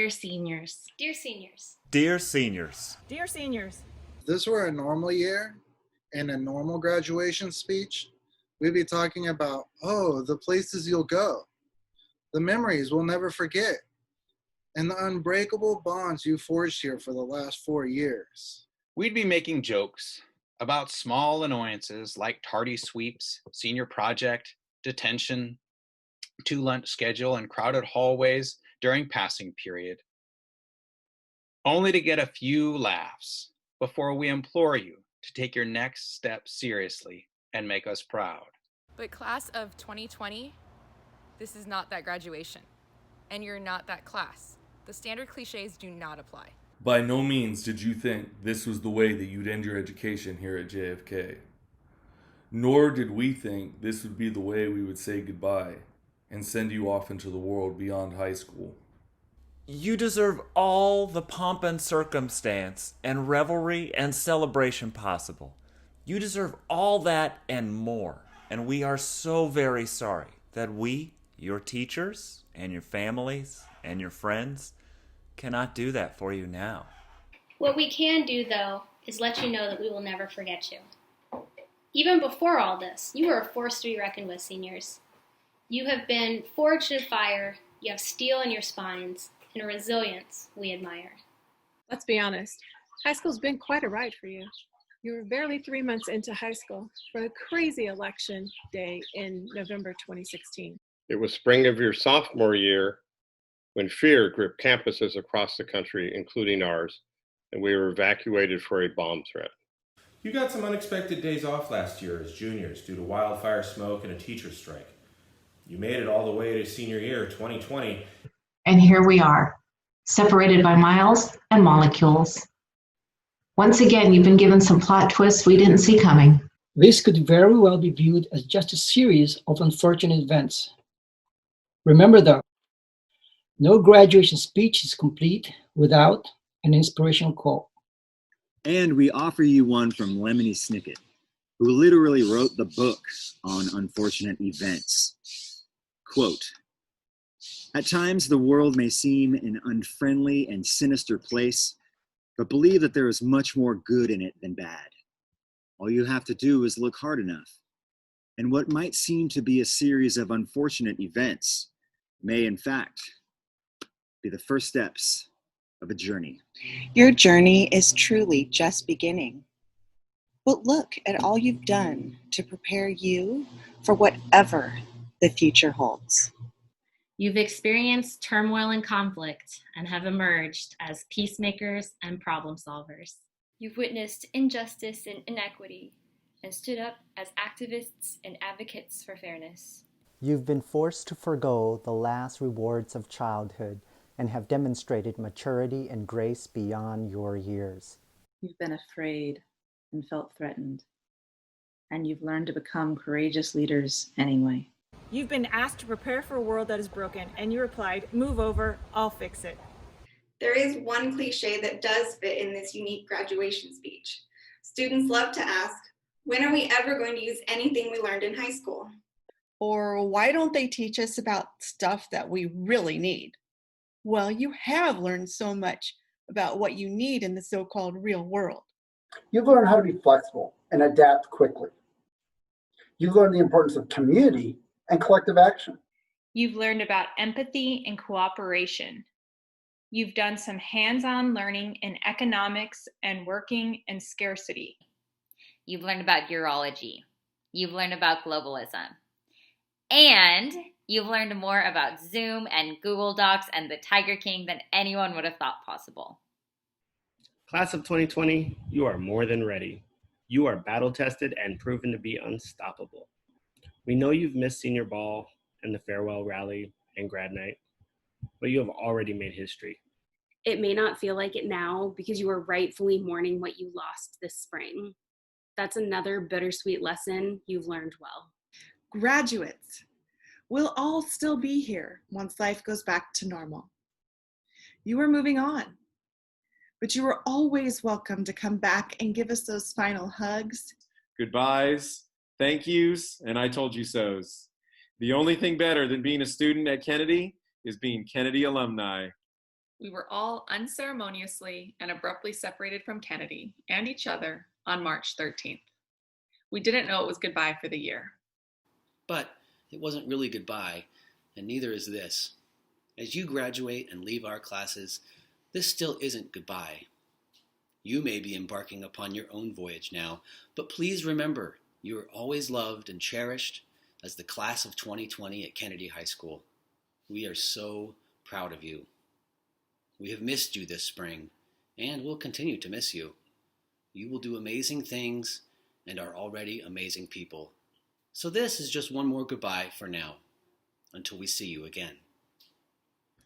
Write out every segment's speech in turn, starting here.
Dear seniors. Dear seniors. Dear seniors. Dear seniors. If this were a normal year and a normal graduation speech, we'd be talking about, oh, the places you'll go, the memories we'll never forget, and the unbreakable bonds you forged here for the last 4 years. We'd be making jokes about small annoyances like tardy sweeps, senior project, detention, 2-lunch schedule, and crowded hallways during passing period, only to get a few laughs before we implore you to take your next step seriously and make us proud. But class of 2020, this is not that graduation, and you're not that class. The standard cliches do not apply. By no means did you think this was the way that you'd end your education here at JFK. Nor did we think this would be the way we would say goodbye and send you off into the world beyond high school. You deserve all the pomp and circumstance and revelry and celebration possible. You deserve all that and more. And we are so very sorry that we, your teachers and your families and your friends, cannot do that for you now. What we can do, though, is let you know that we will never forget you. Even before all this, you were a force to be reckoned with, seniors. You have been forged in fire, you have steel in your spines, and a resilience we admire. Let's be honest. High school's been quite a ride for you. You were barely 3 months into high school for a crazy election day in November 2016. It was spring of your sophomore year when fear gripped campuses across the country, including ours, and we were evacuated for a bomb threat. You got some unexpected days off last year as juniors due to wildfire smoke and a teacher strike. You made it all the way to senior year 2020. And here we are, separated by miles and molecules. Once again, you've been given some plot twists we didn't see coming. This could very well be viewed as just a series of unfortunate events. Remember though, no graduation speech is complete without an inspirational quote. And we offer you one from Lemony Snicket, who literally wrote the book on unfortunate events. Quote, "At times the world may seem an unfriendly and sinister place, but believe that there is much more good in it than bad. All you have to do is look hard enough. And what might seem to be a series of unfortunate events may, in fact, be the first steps of a journey." Your journey is truly just beginning. But look at all you've done to prepare you for whatever the future holds. You've experienced turmoil and conflict and have emerged as peacemakers and problem solvers. You've witnessed injustice and inequity and stood up as activists and advocates for fairness. You've been forced to forgo the last rewards of childhood and have demonstrated maturity and grace beyond your years. You've been afraid and felt threatened, and you've learned to become courageous leaders anyway. You've been asked to prepare for a world that is broken, and you replied, "Move over, I'll fix it." There is one cliche that does fit in this unique graduation speech. Students love to ask, when are we ever going to use anything we learned in high school? Or why don't they teach us about stuff that we really need? Well, you have learned so much about what you need in the so-called real world. You've learned how to be flexible and adapt quickly. You've learned the importance of community and collective action. You've learned about empathy and cooperation. You've done some hands-on learning in economics and working in scarcity. You've learned about urology. You've learned about globalism. And you've learned more about Zoom and Google Docs and the Tiger King than anyone would have thought possible. Class of 2020, you are more than ready. You are battle-tested and proven to be unstoppable. We know you've missed senior ball and the farewell rally and grad night, but you have already made history. It may not feel like it now because you are rightfully mourning what you lost this spring. That's another bittersweet lesson you've learned well. Graduates, we'll all still be here once life goes back to normal. You are moving on, but you are always welcome to come back and give us those final hugs. Goodbyes, thank yous, and I told you so's. The only thing better than being a student at Kennedy is being Kennedy alumni. We were all unceremoniously and abruptly separated from Kennedy and each other on March 13th. We didn't know it was goodbye for the year. But it wasn't really goodbye, and neither is this. As you graduate and leave our classes, this still isn't goodbye. You may be embarking upon your own voyage now, but please remember, you are always loved and cherished as the class of 2020 at Kennedy High School. We are so proud of you. We have missed you this spring, and will continue to miss you. You will do amazing things and are already amazing people. So this is just one more goodbye for now, until we see you again.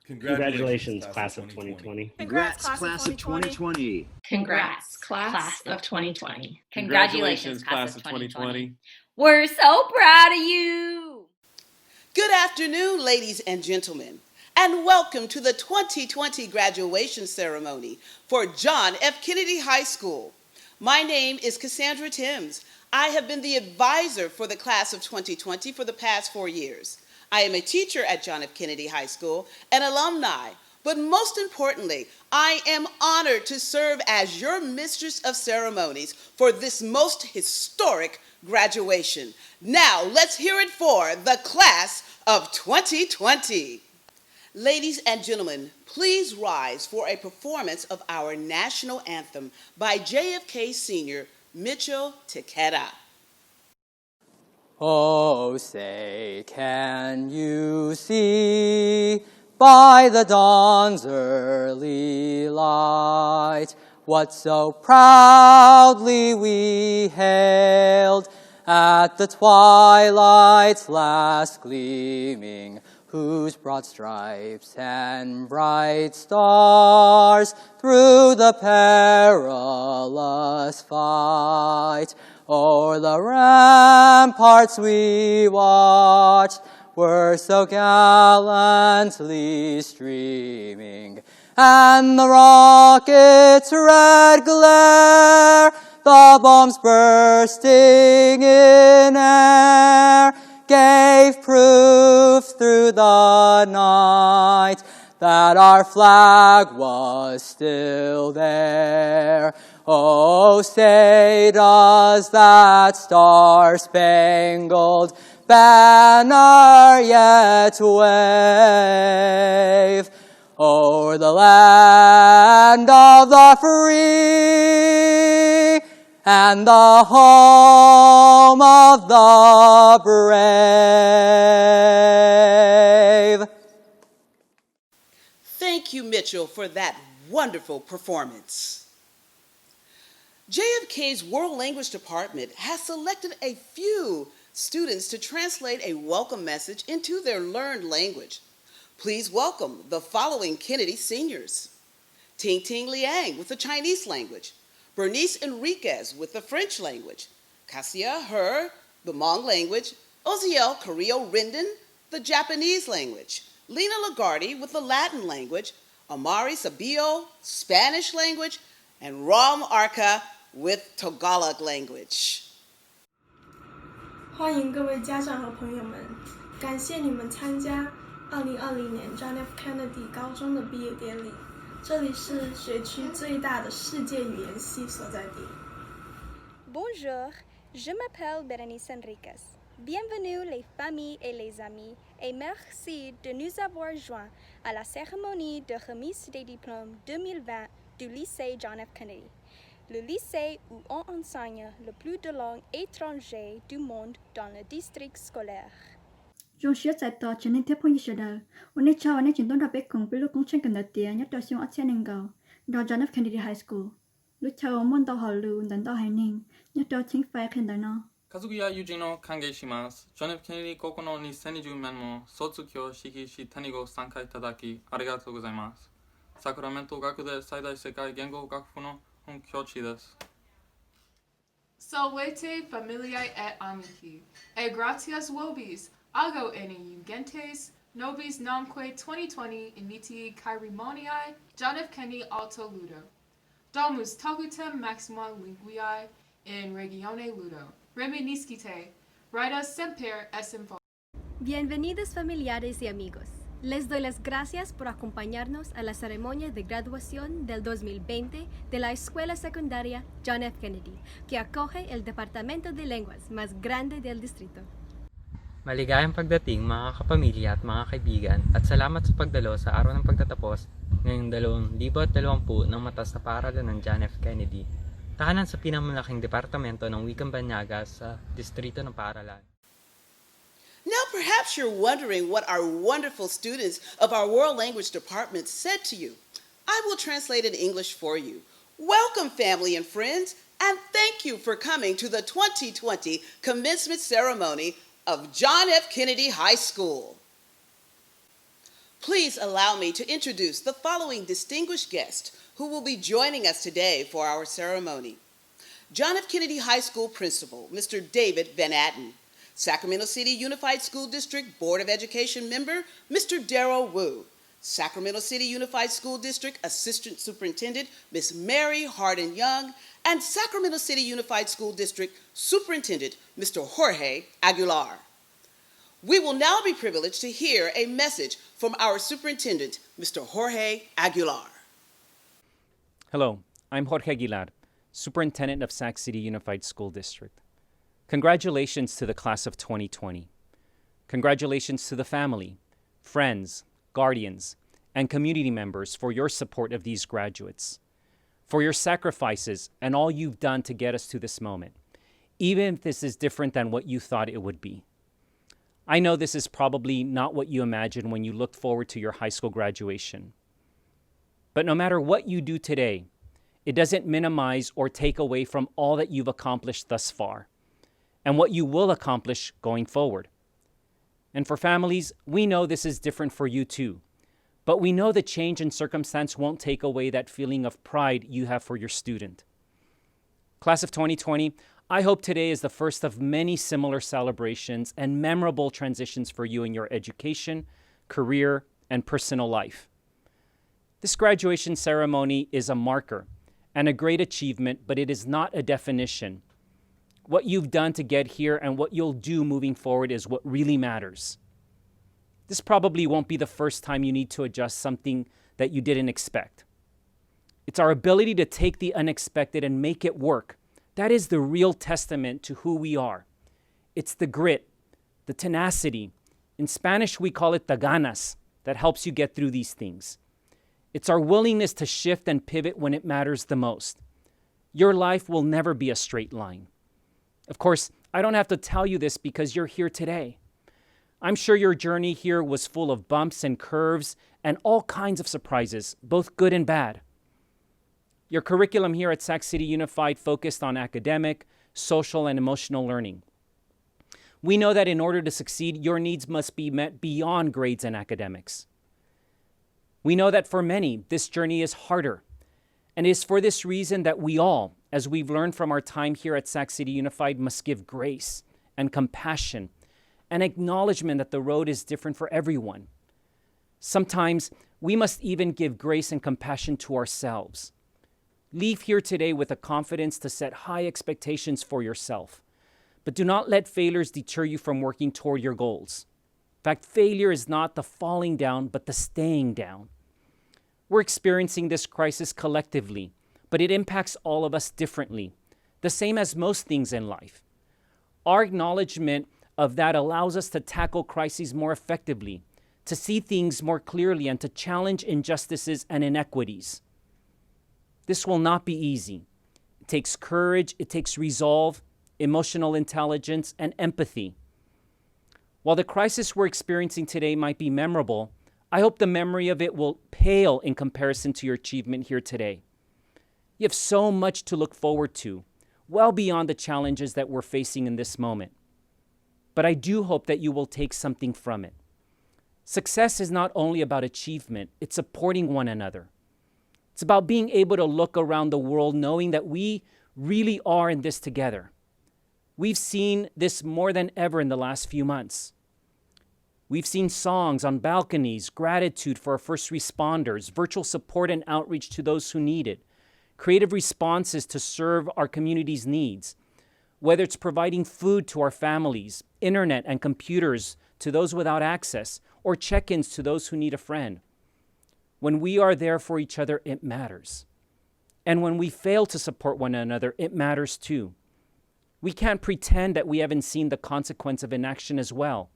Congratulations, class of 2020. Congrats, class of 2020. Congrats, class of 2020. Congratulations, class of 2020. We're so proud of you. Good afternoon, ladies and gentlemen, and welcome to the 2020 graduation ceremony for John F. Kennedy High School. My name is Cassandra Timms. I have been the advisor for the class of 2020 for the past 4 years. I am a teacher at John F. Kennedy High School, an alumni, but most importantly, I am honored to serve as your mistress of ceremonies for this most historic graduation. Now, let's hear it for the class of 2020. Ladies and gentlemen, please rise for a performance of our national anthem by JFK Senior Mitchell Takeda. Oh, say, can you see by the dawn's early light what so proudly we hailed at the twilight's last gleaming, whose broad stripes and bright stars through the perilous fight o'er the ramparts we watched were so gallantly streaming, and the rocket's red glare, the bombs bursting in air, gave proof through the night that our flag was still there. Oh, say does that star-spangled banner yet wave o'er the land of the free and the home of the brave? Thank you, Mitchell, for that wonderful performance. JFK's World Language Department has selected a few students to translate a welcome message into their learned language. Please welcome the following Kennedy seniors: Ting Ting Liang with the Chinese language, Bernice Enriquez with the French language, Cassia He, the Hmong language, Oziel Carrillo Rendon, the Japanese language, Lena Lagarde with the Latin language, Amari Sabio, Spanish language, and Ram Arca with Tagalog language. 欢迎各位家长和朋友们，感谢你们参加2020年 John F. Kennedy 高中的毕业典礼。这里是学区最大的世界语言系所在地。Bonjour, je m'appelle Berenice Enriquez. Bienvenue les familles et les amis, et merci de nous avoir joints à la cérémonie de remise des diplômes 2020 du lycée John F. Kennedy, le lycée où on enseigne le plus de langues étrangères du monde dans le district scolaire. Chúng sẽ tại tòa trên nên tiếp phong như đó. Ôn chào anh chúng tôi đã biết cùng với lúc công trình cần đặt tiền nhất đó xuống ở trên nền gạo. Đó John F. Kennedy High School. Lúc chào môn tàu họ lưu đến tàu hải ninh nhất đó chính phải khen đó nó. 家族や友人を歓迎します。ジョン・F・ケネディ高校の2020年も卒業式下にご参加いただきありがとうございます。サクラメント学で最大世界言語学部の本教師です。Salvete familiae et amici, e gratias vobis, ago eni gentes, nobis namque 2020 invitii caerimoniae, John F. Kennedy alto ludo. Domus tocutem maxima linguae in regione ludo. Reminiscite, raidas semper es in. Bienvenidos familiares y amigos. Les doy las gracias por acompañarnos a la ceremonia de graduación del 2020 de la Escuela Secundaria John F. Kennedy, que acoge el Departamento de Lenguas más grande del distrito. Maligayang pagdating mga kapamilya at mga kaibigan at salamat sa pagdalo sa araw ng pagtatapos ngayong 2020 ng matas na paaralan ng John F. Kennedy, tahanan sa pinamalaking departamento ng wikang banyaga sa distrito ng paaralan. Now perhaps you're wondering what our wonderful students of our world language department said to you. I will translate in English for you. Welcome, family and friends, and thank you for coming to the 2020 commencement ceremony of John F. Kennedy High School. Please allow me to introduce the following distinguished guests who will be joining us today for our ceremony. John F. Kennedy High School Principal, Mr. David Van Atten. Sacramento City Unified School District Board of Education member, Mr. Darrell Wu. Sacramento City Unified School District Assistant Superintendent, Ms. Mary Hardin Young, and Sacramento City Unified School District Superintendent, Mr. Jorge Aguilar. We will now be privileged to hear a message from our Superintendent, Mr. Jorge Aguilar. Hello, I'm Jorge Aguilar, Superintendent of Sac City Unified School District. Congratulations to the class of 2020. Congratulations to the family, friends, guardians, and community members for your support of these graduates, for your sacrifices and all you've done to get us to this moment, even if this is different than what you thought it would be. I know this is probably not what you imagined when you looked forward to your high school graduation. But no matter what you do today, it doesn't minimize or take away from all that you've accomplished thus far and what you will accomplish going forward. And for families, we know this is different for you too, but we know the change in circumstance won't take away that feeling of pride you have for your student. Class of 2020, I hope today is the first of many similar celebrations and memorable transitions for you in your education, career, and personal life. This graduation ceremony is a marker and a great achievement, but it is not a definition. What you've done to get here and what you'll do moving forward is what really matters. This probably won't be the first time you need to adjust something that you didn't expect. It's our ability to take the unexpected and make it work. That is the real testament to who we are. It's the grit, the tenacity. In Spanish, we call it the ganas that helps you get through these things. It's our willingness to shift and pivot when it matters the most. Your life will never be a straight line. Of course, I don't have to tell you this because you're here today. I'm sure your journey here was full of bumps and curves and all kinds of surprises, both good and bad. Your curriculum here at Sac City Unified focused on academic, social, and emotional learning. We know that in order to succeed, your needs must be met beyond grades and academics. We know that for many, this journey is harder. And it is for this reason that we all, as we've learned from our time here at Sac City Unified, must give grace and compassion and acknowledgement that the road is different for everyone. Sometimes we must even give grace and compassion to ourselves. Leave here today with a confidence to set high expectations for yourself, but do not let failures deter you from working toward your goals. In fact, failure is not the falling down, but the staying down. We're experiencing this crisis collectively, but it impacts all of us differently, the same as most things in life. Our acknowledgement of that allows us to tackle crises more effectively, to see things more clearly, and to challenge injustices and inequities. This will not be easy. It takes courage, it takes resolve, emotional intelligence, and empathy. While the crisis we're experiencing today might be memorable, I hope the memory of it will pale in comparison to your achievement here today. You have so much to look forward to, well beyond the challenges that we're facing in this moment. But I do hope that you will take something from it. Success is not only about achievement, it's supporting one another. It's about being able to look around the world knowing that we really are in this together. We've seen this more than ever in the last few months. We've seen songs on balconies, gratitude for our first responders, virtual support and outreach to those who need it, creative responses to serve our community's needs, whether it's providing food to our families, internet and computers to those without access, or check-ins to those who need a friend. When we are there for each other, it matters. And when we fail to support one another, it matters too. We can't pretend that we haven't seen the consequence of inaction as well.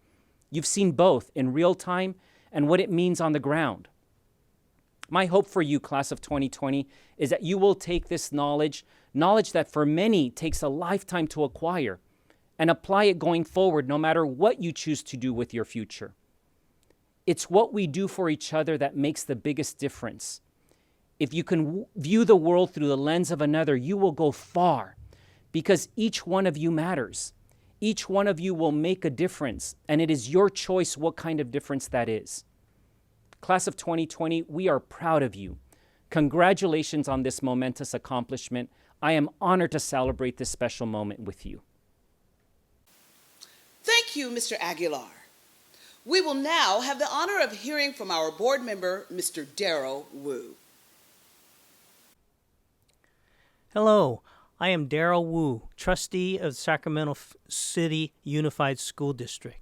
You've seen both in real time and what it means on the ground. My hope for you, class of 2020, is that you will take this knowledge that for many takes a lifetime to acquire, and apply it going forward no matter what you choose to do with your future. It's what we do for each other that makes the biggest difference. If you can view the world through the lens of another, you will go far, because each one of you matters. Each one of you will make a difference, and it is your choice what kind of difference that is. Class of 2020, we are proud of you. Congratulations on this momentous accomplishment. I am honored to celebrate this special moment with you. Thank you, Mr. Aguilar. We will now have the honor of hearing from our board member, Mr. Darrell Wu. Hello, I am Darrell Wu, trustee of Sacramento City Unified School District.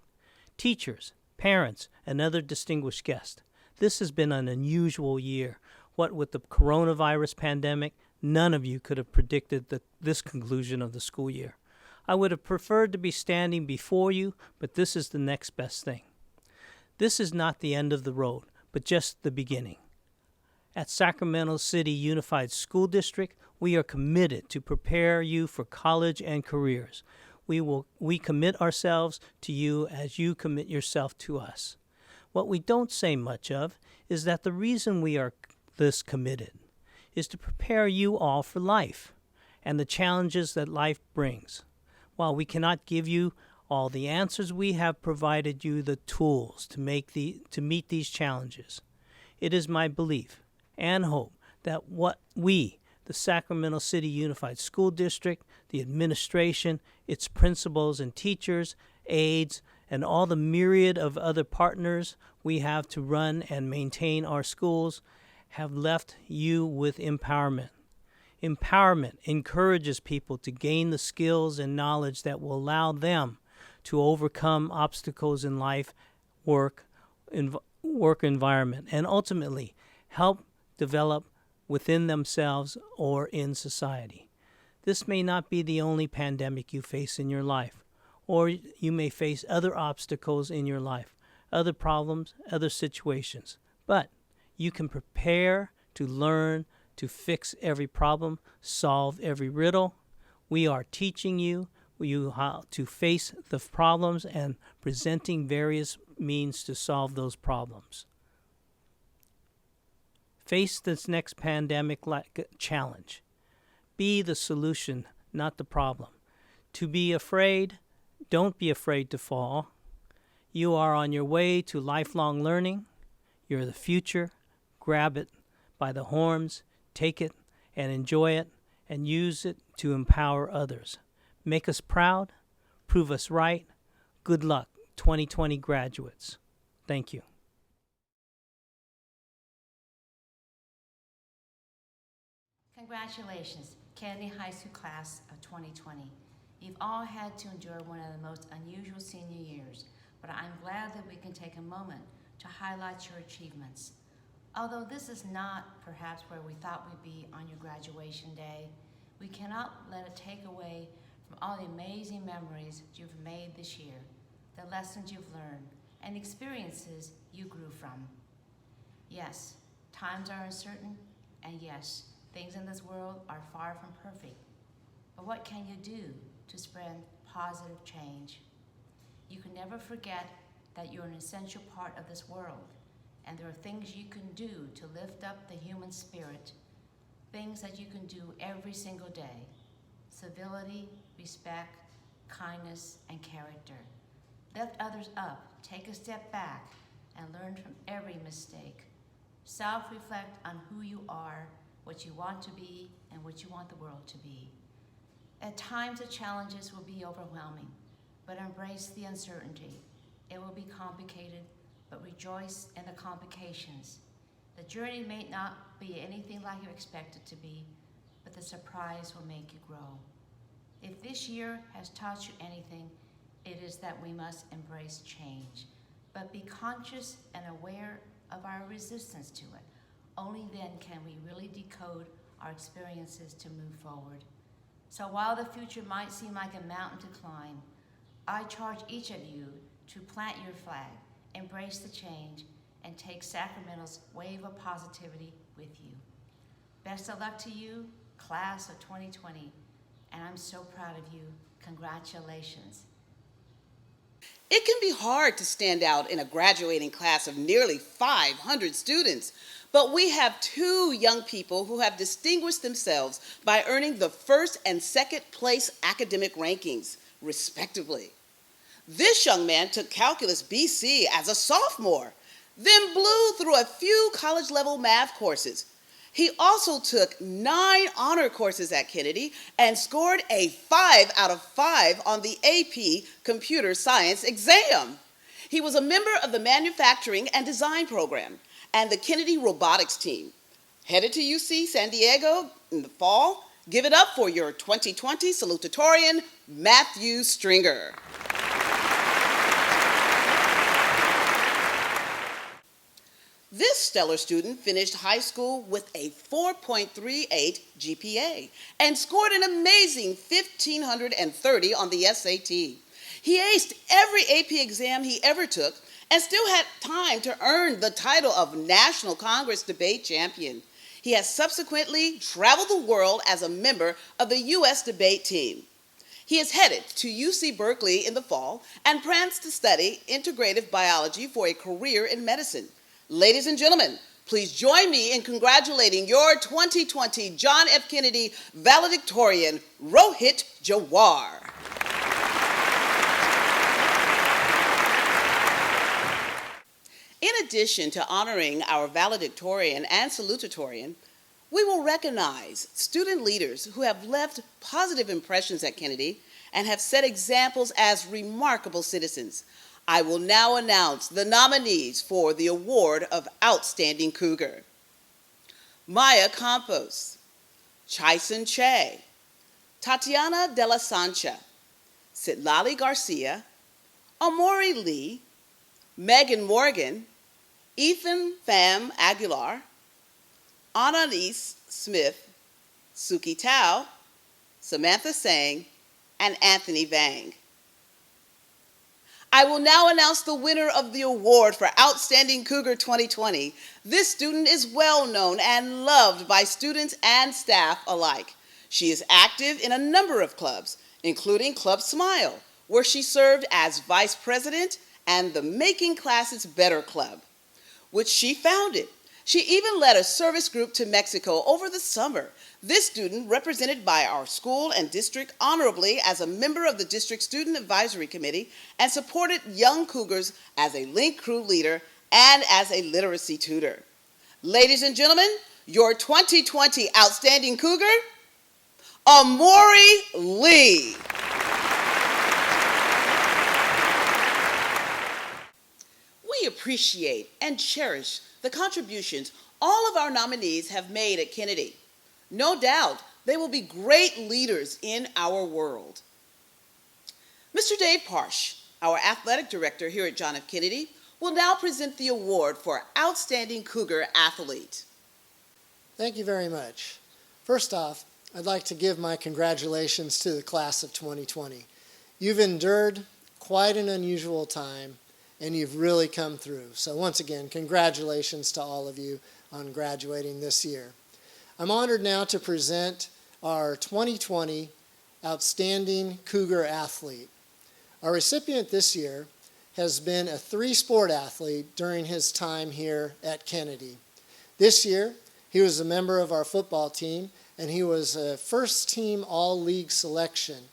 Teachers, parents, and other distinguished guests, this has been an unusual year. What with the coronavirus pandemic, none of you could have predicted this conclusion of the school year. I would have preferred to be standing before you, but this is the next best thing. This is not the end of the road, but just the beginning. At Sacramento City Unified School District, we are committed to prepare you for college and careers. We commit ourselves to you as you commit yourself to us. What we don't say much of is that the reason we are this committed is to prepare you all for life and the challenges that life brings. While we cannot give you all the answers, we have provided you the tools to meet these challenges. It is my belief and hope that what we, the Sacramento City Unified School District, the administration, its principals and teachers, aides, and all the myriad of other partners we have to run and maintain our schools, have left you with empowerment. Empowerment encourages people to gain the skills and knowledge that will allow them to overcome obstacles in life, work environment, and ultimately help develop within themselves or in society. This may not be the only pandemic you face in your life, or you may face other obstacles in your life, other problems, other situations. But you can prepare to learn to fix every problem, solve every riddle. We are teaching you how to face the problems and presenting various means to solve those problems. Face this next pandemic challenge. Be the solution, not the problem. To be afraid, don't be afraid to fall. You are on your way to lifelong learning. You're the future. Grab it by the horns, take it and enjoy it, and use it to empower others. Make us proud, prove us right. Good luck, 2020 graduates. Thank you. Congratulations, Kennedy High School class of 2020. You've all had to endure one of the most unusual senior years, but I'm glad that we can take a moment to highlight your achievements. Although this is not perhaps where we thought we'd be on your graduation day, we cannot let it take away from all the amazing memories you've made this year, the lessons you've learned, and experiences you grew from. Yes, times are uncertain, and yes, things in this world are far from perfect. But what can you do to spread positive change? You can never forget that you're an essential part of this world, and there are things you can do to lift up the human spirit, things that you can do every single day. Civility, respect, kindness, and character. Lift others up, take a step back, and learn from every mistake. Self-reflect on who you are, what you want to be, and what you want the world to be. At times, the challenges will be overwhelming, but embrace the uncertainty. It will be complicated, but rejoice in the complications. The journey may not be anything like you expect it to be, but the surprise will make you grow. If this year has taught you anything, it is that we must embrace change. but be conscious and aware of our resistance to it. Only then can we really decode our experiences to move forward. So while the future might seem like a mountain to climb, I charge each of you to plant your flag, embrace the change, and take Sacramento's wave of positivity with you. Best of luck to you, class of 2020, and I'm so proud of you. Congratulations. It can be hard to stand out in a graduating class of nearly 500 students, but we have two young people who have distinguished themselves by earning the first and second place academic rankings, respectively. This young man took Calculus BC as a sophomore, then blew through a few college-level math courses. He also took 9 honor courses at Kennedy and scored a 5 out of 5 on the AP Computer Science exam. He was a member of the Manufacturing and Design program and the Kennedy Robotics team. Headed to UC San Diego in the fall, give it up for your 2020 salutatorian, Matthew Stringer. This stellar student finished high school with a 4.38 GPA and scored an amazing 1,530 on the SAT. He aced every AP exam he ever took and still had time to earn the title of National Congress Debate Champion. He has subsequently traveled the world as a member of the U.S. debate team. He is headed to UC Berkeley in the fall and plans to study integrative biology for a career in medicine. Ladies and gentlemen, please join me in congratulating your 2020 John F. Kennedy valedictorian, Rohit Jawar. In addition to honoring our valedictorian and salutatorian, we will recognize student leaders who have left positive impressions at Kennedy and have set examples as remarkable citizens. I will now announce the nominees for the Award of Outstanding Cougar. Maya Campos, Chison Che, Tatiana de la Sancha, Citlali Garcia, Amori Lee, Megan Morgan, Ethan Pham Aguilar, Annalise Smith, Suki Tao, Samantha Sang, and Anthony Vang. I will now announce the winner of the award for Outstanding Cougar 2020. This student is well known and loved by students and staff alike. She is active in a number of clubs, including Club Smile, where she served as vice president, and the Making Classes Better Club, which she founded. She even led a service group to Mexico over the summer. This student, represented by our school and district honorably as a member of the district student advisory committee, and supported young Cougars as a link crew leader and as a literacy tutor. Ladies and gentlemen, your 2020 Outstanding Cougar, Amori Lee. We appreciate and cherish the contributions all of our nominees have made at Kennedy. No doubt they will be great leaders in our world. Mr. Dave Parsh, our athletic director here at John F. Kennedy, will now present the award for Outstanding Cougar Athlete. Thank you very much. First off, I'd like to give my congratulations to the class of 2020. You've endured quite an unusual time, and you've really come through. So once again, congratulations to all of you on graduating this year. I'm honored now to present our 2020 Outstanding Cougar Athlete. Our recipient this year has been a 3-sport athlete during his time here at Kennedy. This year, he was a member of our football team, and he was a first-team all-league selection.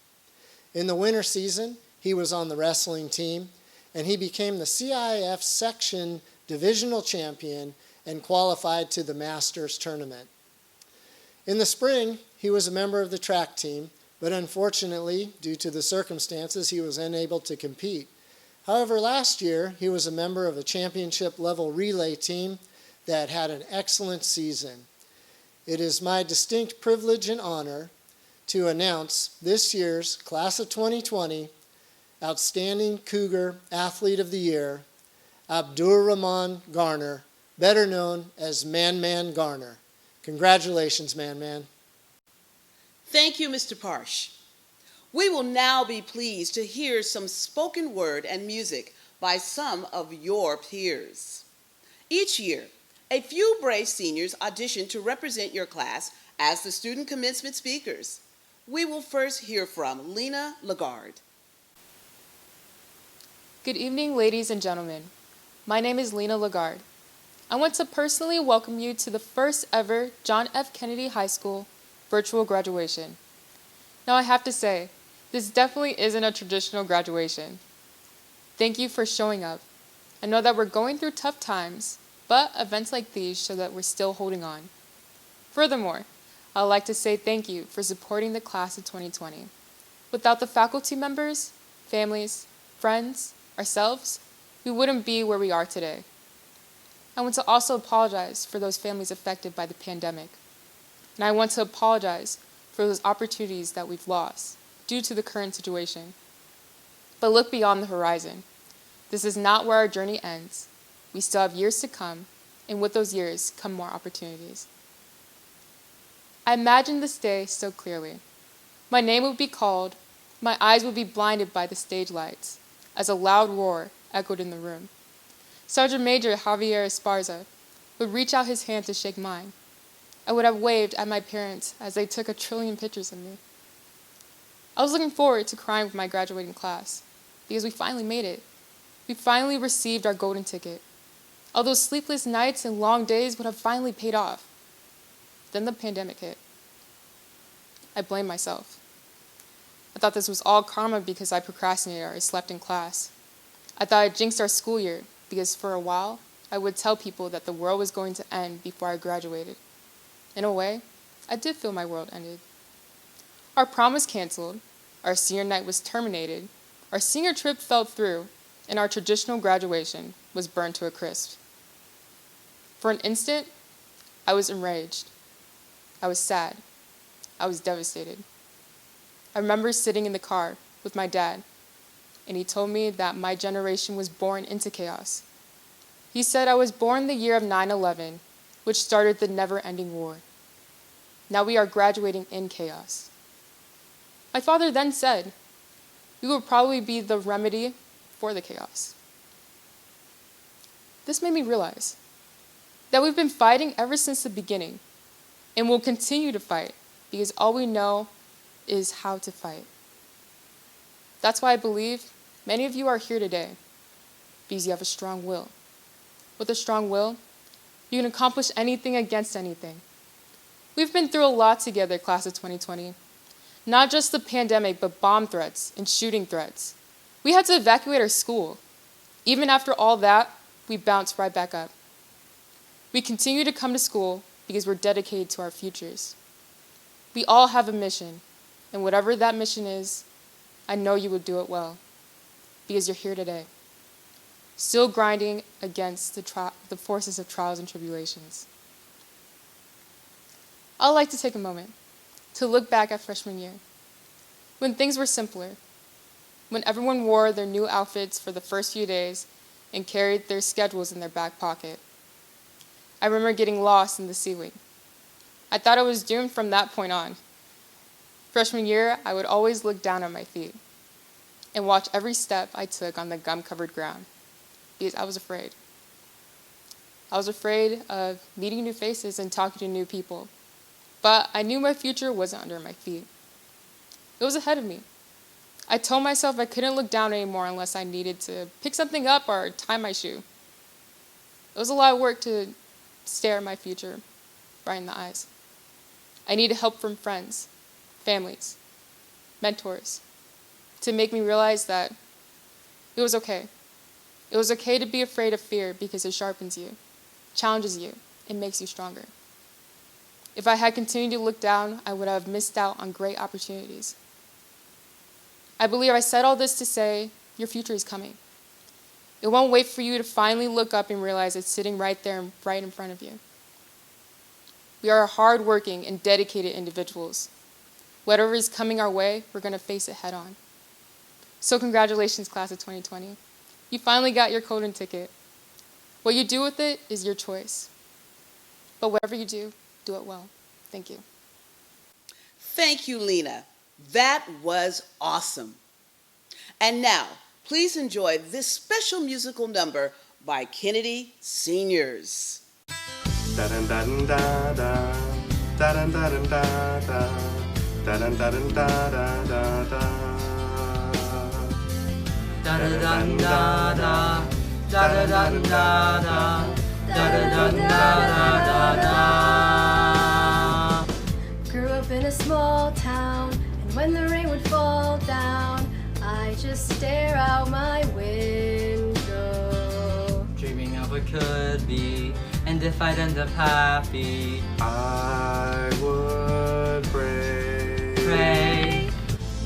In the winter season, he was on the wrestling team, and he became the CIF section divisional champion and qualified to the Masters tournament. In the spring, he was a member of the track team, but unfortunately, due to the circumstances, he was unable to compete. However, last year, he was a member of a championship-level relay team that had an excellent season. It is my distinct privilege and honor to announce this year's Class of 2020 Outstanding Cougar Athlete of the Year, Abdurrahman Garner, better known as Man Garner. Congratulations, Man. Thank you, Mr. Parsh. We will now be pleased to hear some spoken word and music by some of your peers. Each year, a few brave seniors audition to represent your class as the student commencement speakers. We will first hear from Lena Lagarde. Good evening, ladies and gentlemen. My name is Lena Lagarde. I want to personally welcome you to the first ever John F. Kennedy High School virtual graduation. Now I have to say, this definitely isn't a traditional graduation. Thank you for showing up. I know that we're going through tough times, but events like these show that we're still holding on. Furthermore, I would like to say thank you for supporting the class of 2020. Without the faculty members, families, friends, ourselves, we wouldn't be where we are today. I want to also apologize for those families affected by the pandemic. And I want to apologize for those opportunities that we've lost due to the current situation. But look beyond the horizon. This is not where our journey ends. We still have years to come, and with those years come more opportunities. I imagined this day so clearly. My name would be called, my eyes would be blinded by the stage lights, as a loud roar echoed in the room. Sergeant Major Javier Esparza would reach out his hand to shake mine. I would have waved at my parents as they took 1 trillion pictures of me. I was looking forward to crying with my graduating class, because we finally made it. We finally received our golden ticket. All those sleepless nights and long days would have finally paid off. Then the pandemic hit. I blamed myself. I thought this was all karma because I procrastinated or I slept in class. I thought I jinxed our school year because for a while, I would tell people that the world was going to end before I graduated. In a way, I did feel my world ended. Our prom was canceled, our senior night was terminated, our senior trip fell through, and our traditional graduation was burned to a crisp. For an instant, I was enraged. I was sad. I was devastated. I remember sitting in the car with my dad, and he told me that my generation was born into chaos. He said I was born the year of 9/11, which started the never-ending war. Now we are graduating in chaos. My father then said, we will probably be the remedy for the chaos. This made me realize that we've been fighting ever since the beginning, and will continue to fight because all we know is how to fight. That's why I believe many of you are here today, because you have a strong will. With a strong will, you can accomplish anything against anything. We've been through a lot together, class of 2020. Not just the pandemic, but bomb threats and shooting threats. We had to evacuate our school. Even after all that, we bounced right back up. We continue to come to school because we're dedicated to our futures. We all have a mission, and whatever that mission is, I know you will do it well, because you're here today, still grinding against the forces of trials and tribulations. I'd like to take a moment to look back at freshman year, when things were simpler, when everyone wore their new outfits for the first few days and carried their schedules in their back pocket. I remember getting lost in the ceiling. I thought I was doomed from that point on. Freshman year, I would always look down at my feet and watch every step I took on the gum-covered ground because I was afraid. I was afraid of meeting new faces and talking to new people, but I knew my future wasn't under my feet. It was ahead of me. I told myself I couldn't look down anymore unless I needed to pick something up or tie my shoe. It was a lot of work to stare at my future right in the eyes. I needed help from friends, families, mentors, to make me realize that it was okay. It was okay to be afraid of fear because it sharpens you, challenges you, and makes you stronger. If I had continued to look down, I would have missed out on great opportunities. I believe I said all this to say, your future is coming. It won't wait for you to finally look up and realize it's sitting right there, right in front of you. We are hardworking and dedicated individuals. Whatever is coming our way, we're going to face it head on. So congratulations, class of 2020. You finally got your golden ticket. What you do with it is your choice. But whatever you do it well. Thank you. Thank you, Lena. That was awesome. And now, please enjoy this special musical number by Kennedy Seniors. Grew up in a small town, and when the rain would fall down, I just stare out my window, Dreaming of what could be, and if I'd end up happy, I would pray.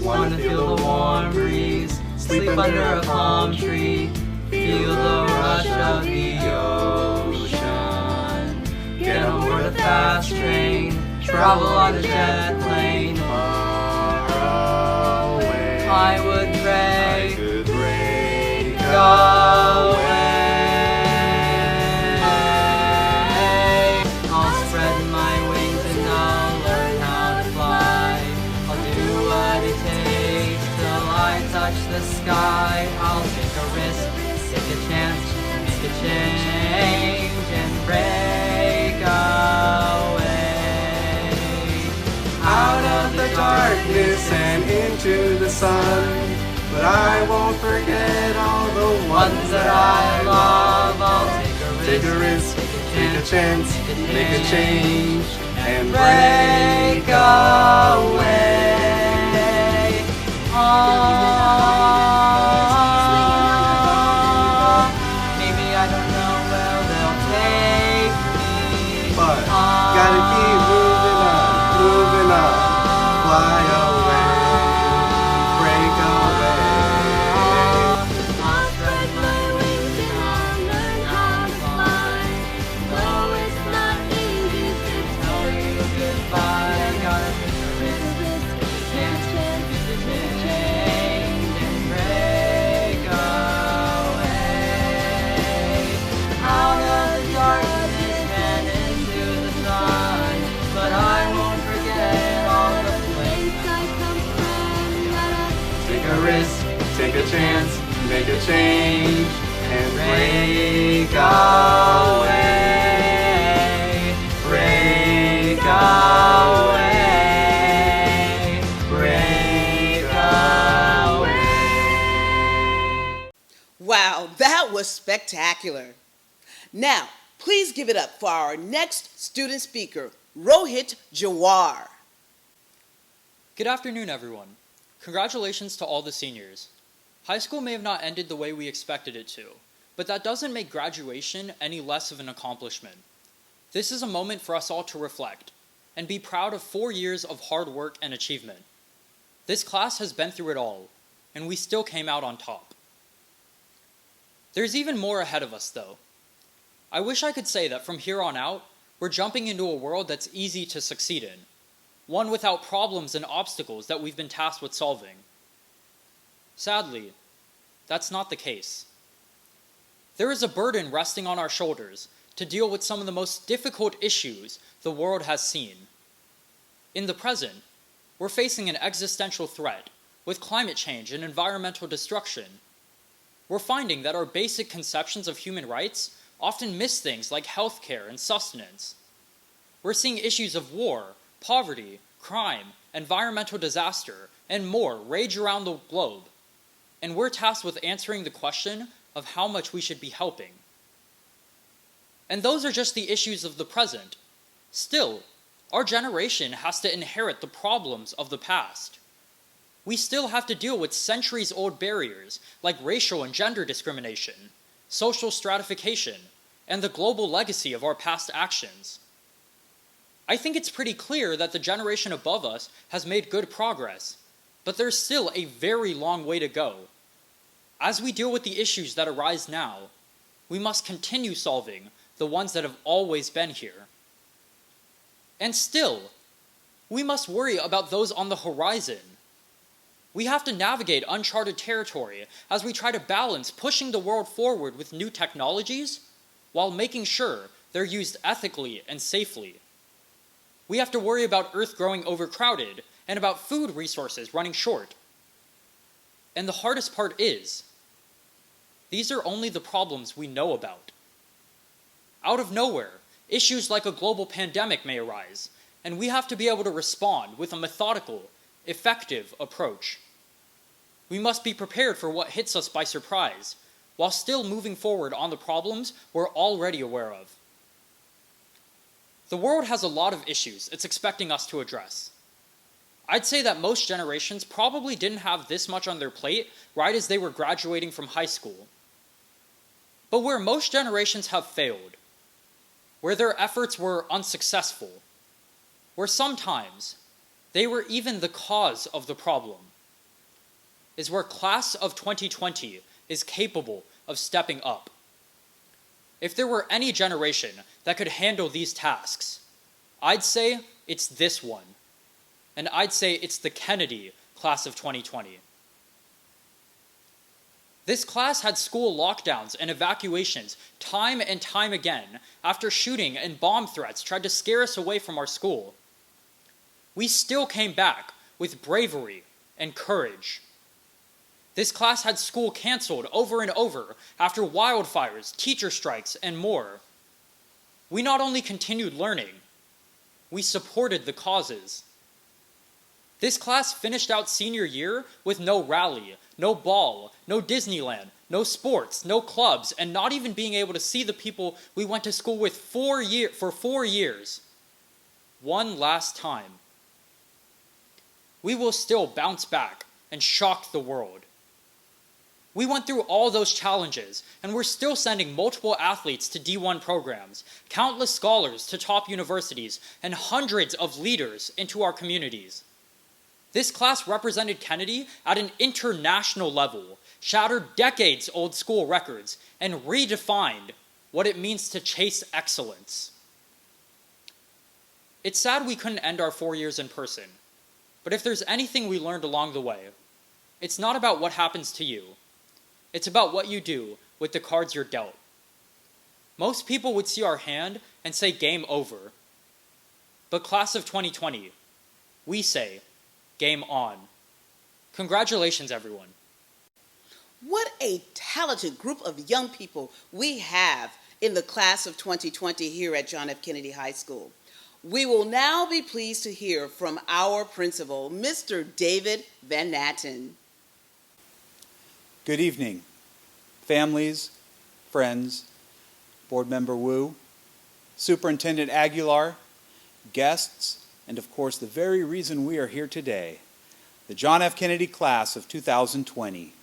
Wanna feel the warm breeze, sleep under a palm tree, feel the rush of the ocean, get on board a fast train, travel on a jet plane, far away. I would pray, I could break away. I'll spread my wings and I'll learn how to fly. I'll do what it takes till I touch the sky. I'll take a risk, take a chance, make a change and break away. out of the darkness and into the sun. But I won't forget all the ones that I love. I'll take a risk, take a chance, make a change, and break away. Maybe I don't know where they'll take me, But gotta keep moving on, fly away, break away. I'll spread my wings and I'll learn how to fly. Though it's not easy to tell you goodbye. Gotta take a risk, chance, change and break away. Out of the darkness and into the sun, but I won't forget all the places I come from. Take a risk, take a chance, make a change, and break away, break away, break away. Wow, that was spectacular. Now, please give it up for our next student speaker, Rohit Jawar. Good afternoon, everyone. Congratulations to all the seniors. High school may have not ended the way we expected it to, but that doesn't make graduation any less of an accomplishment. This is a moment for us all to reflect and be proud of 4 years of hard work and achievement. This class has been through it all, and we still came out on top. There's even more ahead of us, though. I wish I could say that from here on out, we're jumping into a world that's easy to succeed in, one without problems and obstacles that we've been tasked with solving. Sadly, that's not the case. There is a burden resting on our shoulders to deal with some of the most difficult issues the world has seen. In the present, we're facing an existential threat with climate change and environmental destruction. We're finding that our basic conceptions of human rights often miss things like healthcare and sustenance. We're seeing issues of war, poverty, crime, environmental disaster, and more rage around the globe. And we're tasked with answering the question of how much we should be helping. And those are just the issues of the present. Still, our generation has to inherit the problems of the past. We still have to deal with centuries-old barriers like racial and gender discrimination, social stratification, and the global legacy of our past actions. I think it's pretty clear that the generation above us has made good progress, but there's still a very long way to go. As we deal with the issues that arise now, we must continue solving the ones that have always been here. And still, we must worry about those on the horizon. We have to navigate uncharted territory as we try to balance pushing the world forward with new technologies while making sure they're used ethically and safely. We have to worry about Earth growing overcrowded and about food resources running short. And the hardest part is, these are only the problems we know about. Out of nowhere, issues like a global pandemic may arise, and we have to be able to respond with a methodical, effective approach. We must be prepared for what hits us by surprise, while still moving forward on the problems we're already aware of. The world has a lot of issues it's expecting us to address. I'd say that most generations probably didn't have this much on their plate right as they were graduating from high school. But where most generations have failed, where their efforts were unsuccessful, where sometimes they were even the cause of the problem, is where Class of 2020 is capable of stepping up. If there were any generation that could handle these tasks, I'd say it's this one. And I'd say it's the Kennedy Class of 2020. This class had school lockdowns and evacuations time and time again after shooting and bomb threats tried to scare us away from our school. We still came back with bravery and courage. This class had school canceled over and over after wildfires, teacher strikes, and more. We not only continued learning, we supported the causes. This class finished out senior year with no rally, no ball, no Disneyland, no sports, no clubs, and not even being able to see the people we went to school with for 4 years. One last time. We will still bounce back and shock the world. We went through all those challenges, and we're still sending multiple athletes to D1 programs, countless scholars to top universities, and hundreds of leaders into our communities. This class represented Kennedy at an international level, shattered decades-old school records, and redefined what it means to chase excellence. It's sad we couldn't end our 4 years in person, but if there's anything we learned along the way, it's not about what happens to you. It's about what you do with the cards you're dealt. Most people would see our hand and say game over. But Class of 2020, we say game on. Congratulations, everyone. What a talented group of young people we have in the Class of 2020 here at John F. Kennedy High School. We will now be pleased to hear from our principal, Mr. David Van Natten. Good evening, families, friends, Board Member Wu, Superintendent Aguilar, guests, and of course the very reason we are here today, the John F. Kennedy Class of 2020.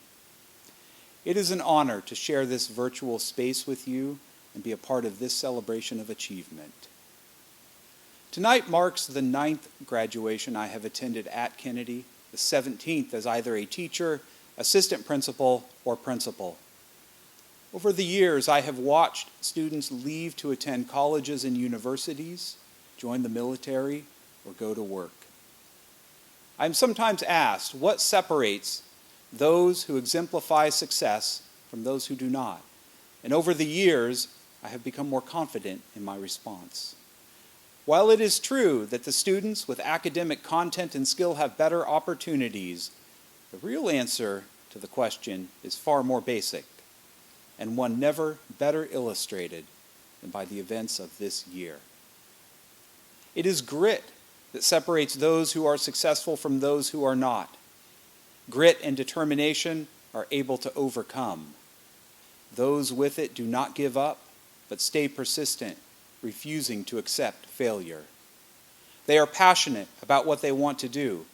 It is an honor to share this virtual space with you and be a part of this celebration of achievement. Tonight marks the 9th graduation I have attended at Kennedy, the 17th as either a teacher, assistant principal, or principal. Over the years, I have watched students leave to attend colleges and universities, join the military, or go to work. I'm sometimes asked what separates those who exemplify success from those who do not. And over the years, I have become more confident in my response. While it is true that the students with academic content and skill have better opportunities, the real answer to the question is far more basic, and one never better illustrated than by the events of this year. It is grit that separates those who are successful from those who are not. Grit and determination are able to overcome. Those with it do not give up, but stay persistent, refusing to accept failure. They are passionate about what they want to do,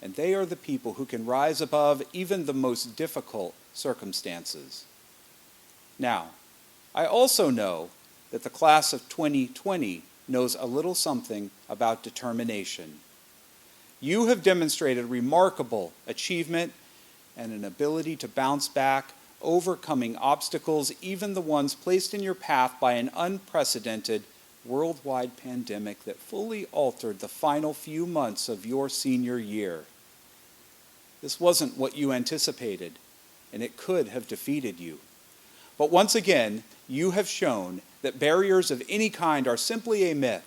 and they are the people who can rise above even the most difficult circumstances. Now, I also know that the Class of 2020 knows a little something about determination. You have demonstrated remarkable achievement and an ability to bounce back, overcoming obstacles, even the ones placed in your path by an unprecedented worldwide pandemic that fully altered the final few months of your senior year. This wasn't what you anticipated, and it could have defeated you. But once again, you have shown that barriers of any kind are simply a myth.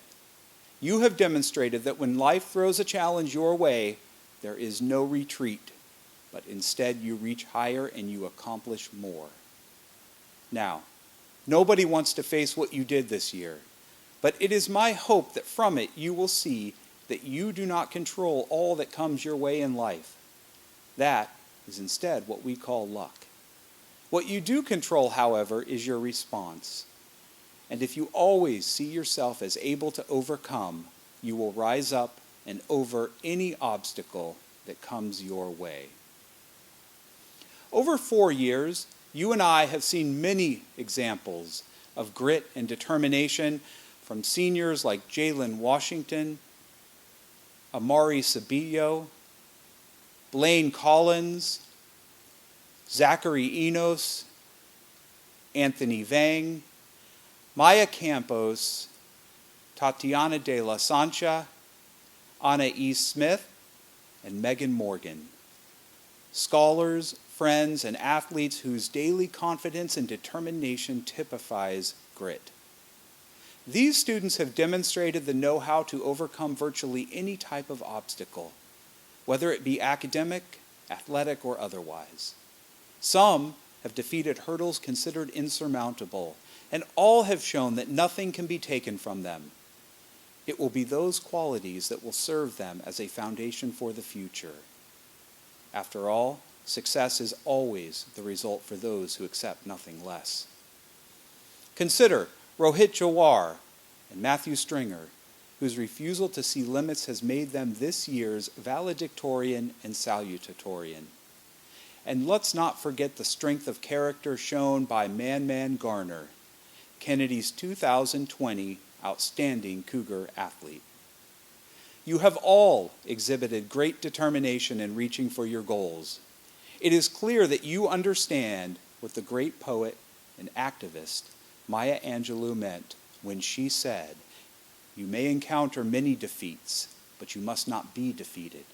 You have demonstrated that when life throws a challenge your way, there is no retreat, but instead you reach higher and you accomplish more. Now, nobody wants to face what you did this year, but it is my hope that from it you will see that you do not control all that comes your way in life. That is instead what we call luck. What you do control, however, is your response. And if you always see yourself as able to overcome, you will rise up and over any obstacle that comes your way. Over 4 years, you and I have seen many examples of grit and determination from seniors like Jalen Washington, Amari Sabillo, Blaine Collins, Zachary Enos, Anthony Vang, Maya Campos, Tatiana de la Sancha, Anna E. Smith, and Megan Morgan. Scholars, friends, and athletes whose daily confidence and determination typifies grit. These students have demonstrated the know-how to overcome virtually any type of obstacle, whether it be academic, athletic, or otherwise. Some have defeated hurdles considered insurmountable, and all have shown that nothing can be taken from them. It will be those qualities that will serve them as a foundation for the future. After all, success is always the result for those who accept nothing less. Consider Rohit Jawar and Matthew Stringer, whose refusal to see limits has made them this year's valedictorian and salutatorian. And let's not forget the strength of character shown by Man Garner, Kennedy's 2020 Outstanding Cougar Athlete. You have all exhibited great determination in reaching for your goals. It is clear that you understand what the great poet and activist Maya Angelou meant when she said, "You may encounter many defeats, but you must not be defeated.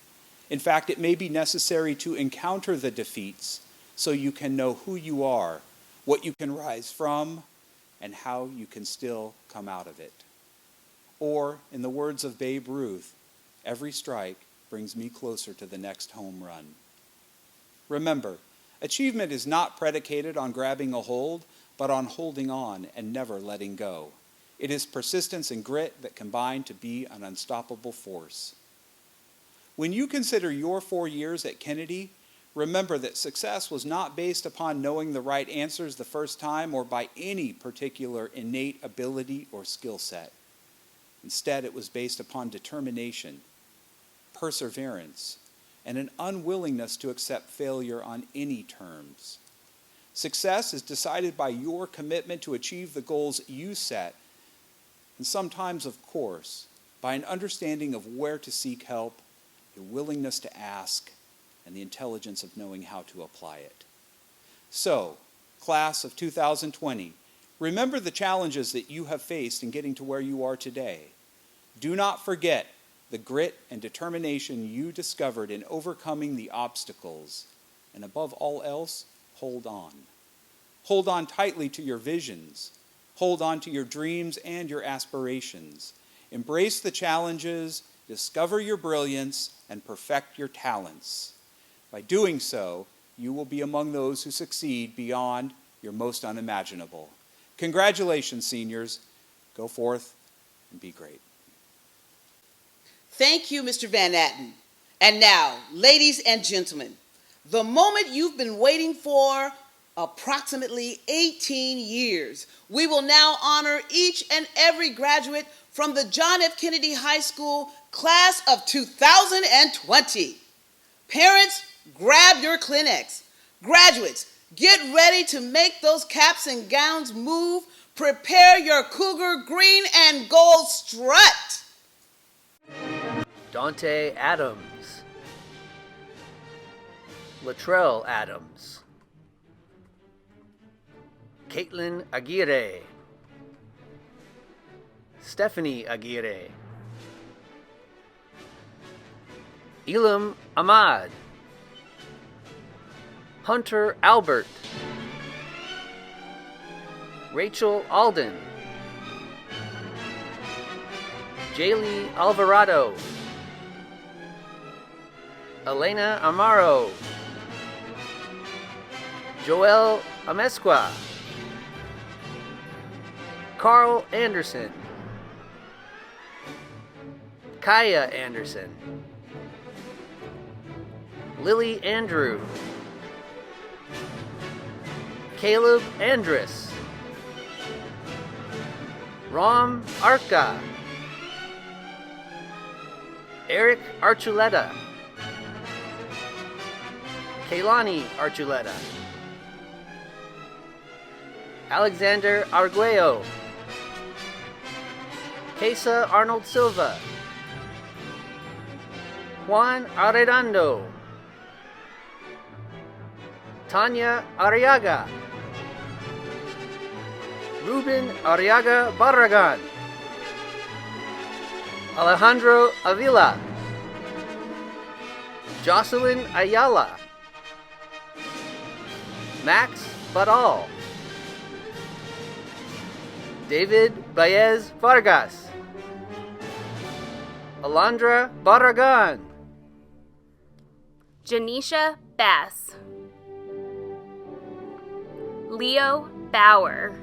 In fact, it may be necessary to encounter the defeats so you can know who you are, what you can rise from, and how you can still come out of it." Or, in the words of Babe Ruth, every strike brings me closer to the next home run. Remember, achievement is not predicated on grabbing a hold, but on holding on and never letting go. It is persistence and grit that combine to be an unstoppable force. When you consider your 4 years at Kennedy, remember that success was not based upon knowing the right answers the first time or by any particular innate ability or skill set. Instead, it was based upon determination, perseverance, and an unwillingness to accept failure on any terms. Success is decided by your commitment to achieve the goals you set, and sometimes, of course, by an understanding of where to seek help, a willingness to ask, and the intelligence of knowing how to apply it. So, class of 2020, remember the challenges that you have faced in getting to where you are today. Do not forget the grit and determination you discovered in overcoming the obstacles. And above all else, hold on. Hold on tightly to your visions. Hold on to your dreams and your aspirations. Embrace the challenges, discover your brilliance, and perfect your talents. By doing so, you will be among those who succeed beyond your most unimaginable. Congratulations, seniors. Go forth and be great. Thank you, Mr. Van Atten. And now, ladies and gentlemen, the moment you've been waiting for approximately 18 years, we will now honor each and every graduate from the John F. Kennedy High School class of 2020. Parents, grab your Kleenex. Graduates, get ready to make those caps and gowns move. Prepare your Cougar green and gold strut. Dante Adams, Latrell Adams, Caitlin Aguirre, Stephanie Aguirre, Elam Ahmad, Hunter Albert, Rachel Alden, Jaylee Alvarado, Elena Amaro, Joel Amesqua, Carl Anderson, Kaya Anderson, Lily Andrew, Caleb Andrus, Ram Arca, Eric Archuleta, Kaylani Archuleta, Alexander Arguello, Kesa Arnold Silva, Juan Arredondo, Tanya Arriaga, Ruben Arriaga Barragan, Alejandro Avila, Jocelyn Ayala, Max Badal, David Baez Vargas, Alondra Barragan, Janisha Bass, Leo Bauer,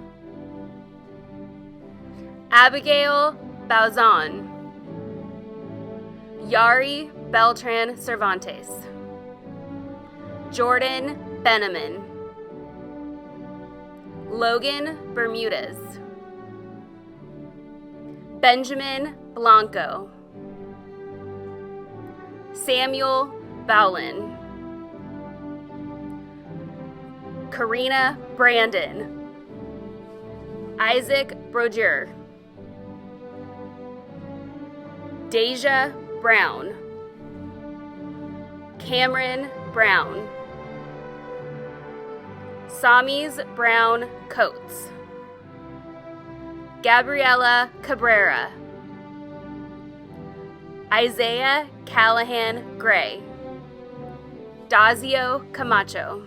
Abigail Bauzon, Yari Beltran Cervantes, Jordan Beneman, Logan Bermudez, Benjamin Blanco, Samuel Bowlin, Karina Brandon, Isaac Brodier, Deja Brown, Cameron Brown, Samis Brown Coates, Gabriela Cabrera, Isaiah Callahan Gray, Dazio Camacho,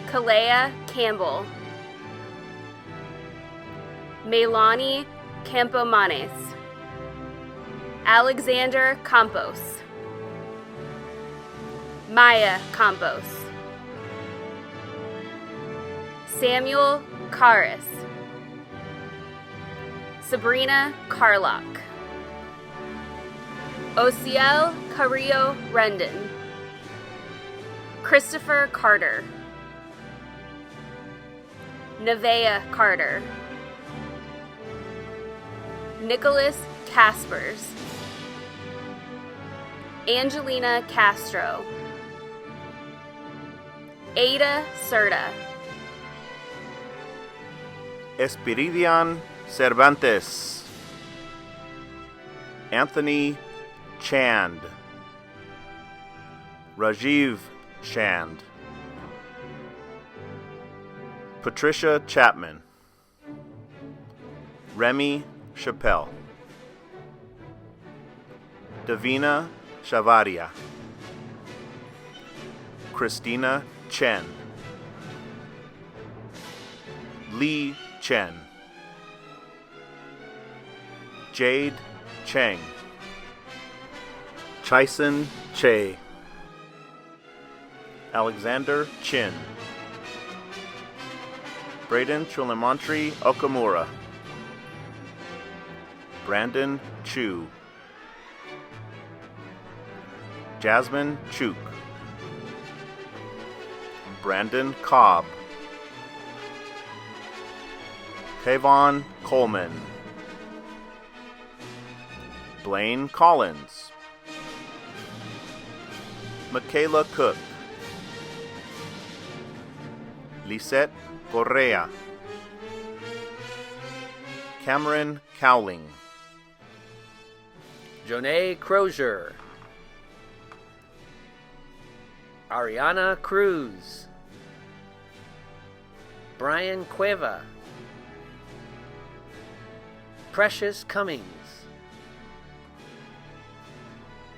Kalea Campbell, Melani Campomanes, Alexander Campos, Maya Campos, Samuel Caris, Sabrina Carlock, Osiel Carrillo Rendon, Christopher Carter, Nevea Carter, Nicholas Caspers, Angelina Castro, Ada Serta, Espiridion Cervantes, Anthony Chand, Rajiv Chand, Patricia Chapman, Remy Chappelle, Davina Shavaria, Christina Chen, Lee Chen, Jade Cheng, Chison Che, Alexander Chin, Braden Chulamantri Okamura, Brandon Chu, Jasmine Chuk, Brandon Cobb, Kayvon Coleman, Blaine Collins, Michaela Cook, Lisette Correa, Cameron Cowling, Jonae Crozier, Ariana Cruz, Brian Cueva, Precious Cummings,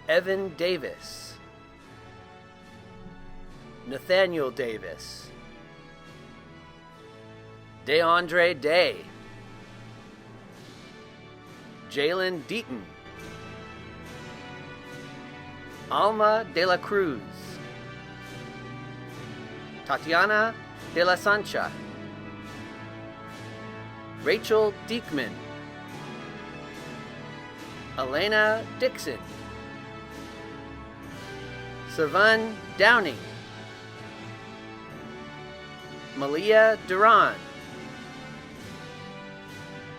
Evan Davis, Nathaniel Davis, DeAndre Day, Jalen Deaton, Alma de la Cruz, Tatiana de la Sancha, Rachel Diekman, Elena Dixon, Savan Downing, Malia Duran,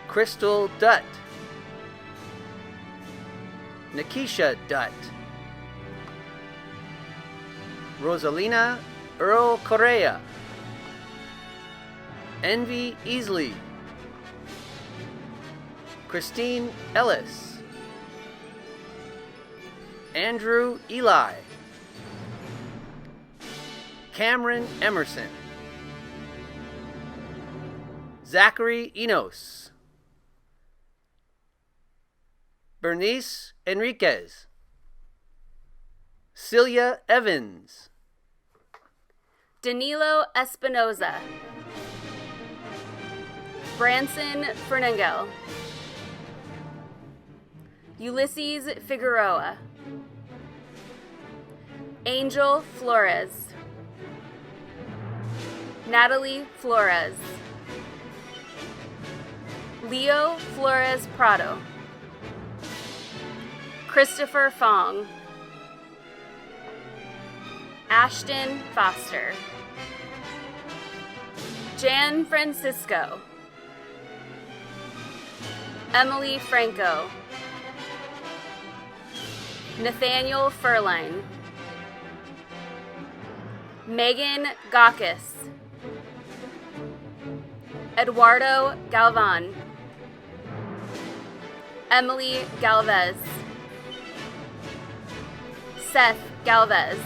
Crystal Dutt, Nikisha Dutt, Rosalina Earl Correa, Envy Easley, Christine Ellis, Andrew Eli, Cameron Emerson, Zachary Enos, Bernice Enriquez, Celia Evans, Danilo Espinoza, Branson Fernangel, Ulysses Figueroa, Angel Flores, Natalie Flores, Leo Flores Prado, Christopher Fong, Ashton Foster, Jan Francisco, Emily Franco, Nathaniel Furline, Megan Gakis, Eduardo Galvan, Emily Galvez, Seth Galvez,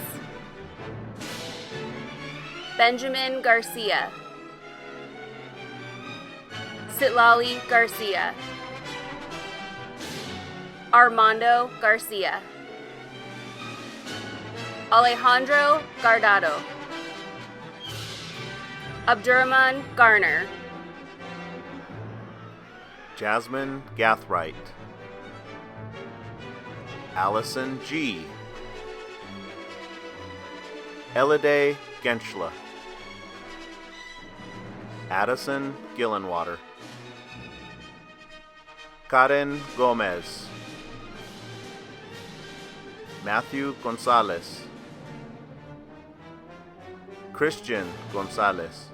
Benjamin Garcia, Sitlali Garcia, Armando Garcia, Alejandro Gardado, Abdurrahman Garner, Jasmine Gathright, Allison G., Elide Genschla, Addison Gillenwater, Karen Gomez, Matthew Gonzalez, Christian Gonzalez,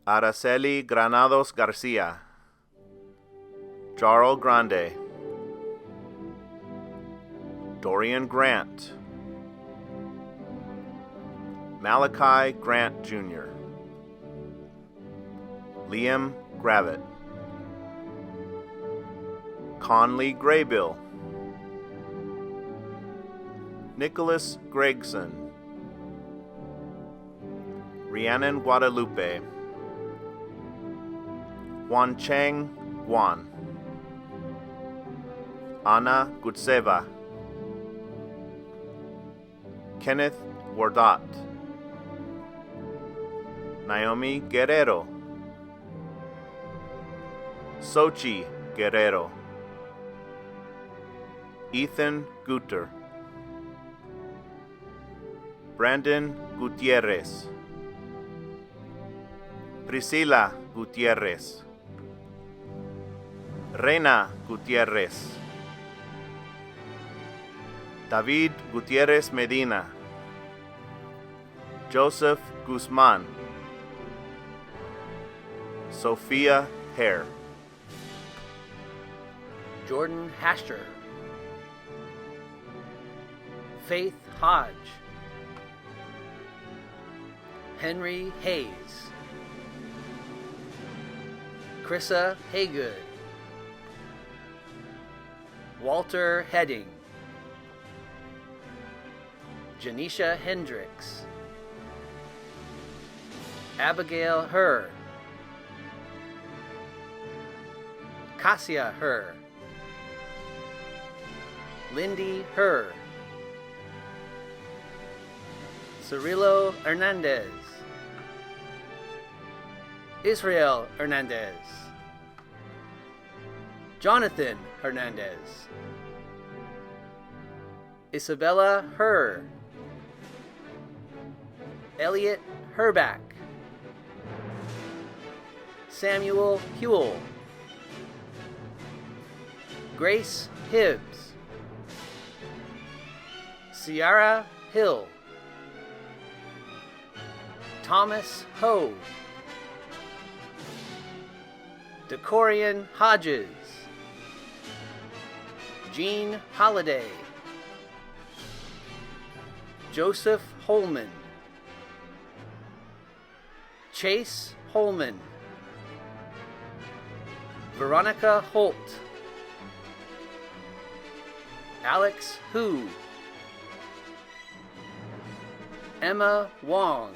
Araceli Granados Garcia, Jarl Grande, Dorian Grant, Malachi Grant Jr., Liam Gravitt, Conley Graybill, Nicholas Gregson, Rhiannon Guadalupe, Juan Cheng Guan, Anna Gutseva, Kenneth Wardot, Naomi Guerrero, Sochi Guerrero, Ethan Guter, Brandon Gutierrez, Priscila Gutierrez, Reina Gutierrez, David Gutierrez Medina, Joseph Guzman, Sophia Hare, Jordan Hasher, Faith Hodge, Henry Hayes, Chrissa Haygood, Walter Heading, Janisha Hendricks, Abigail Herr, Cassia Herr, Lindy Herr, Cirilo Hernandez, Israel Hernandez, Jonathan Hernandez, Isabella Herr, Elliot Herback, Samuel Hewell, Grace Hibbs, Ciara Hill, Thomas Ho, Decorian Hodges, Jean Holliday, Joseph Holman, Chase Holman, Veronica Holt, Alex Hu, Emma Wong,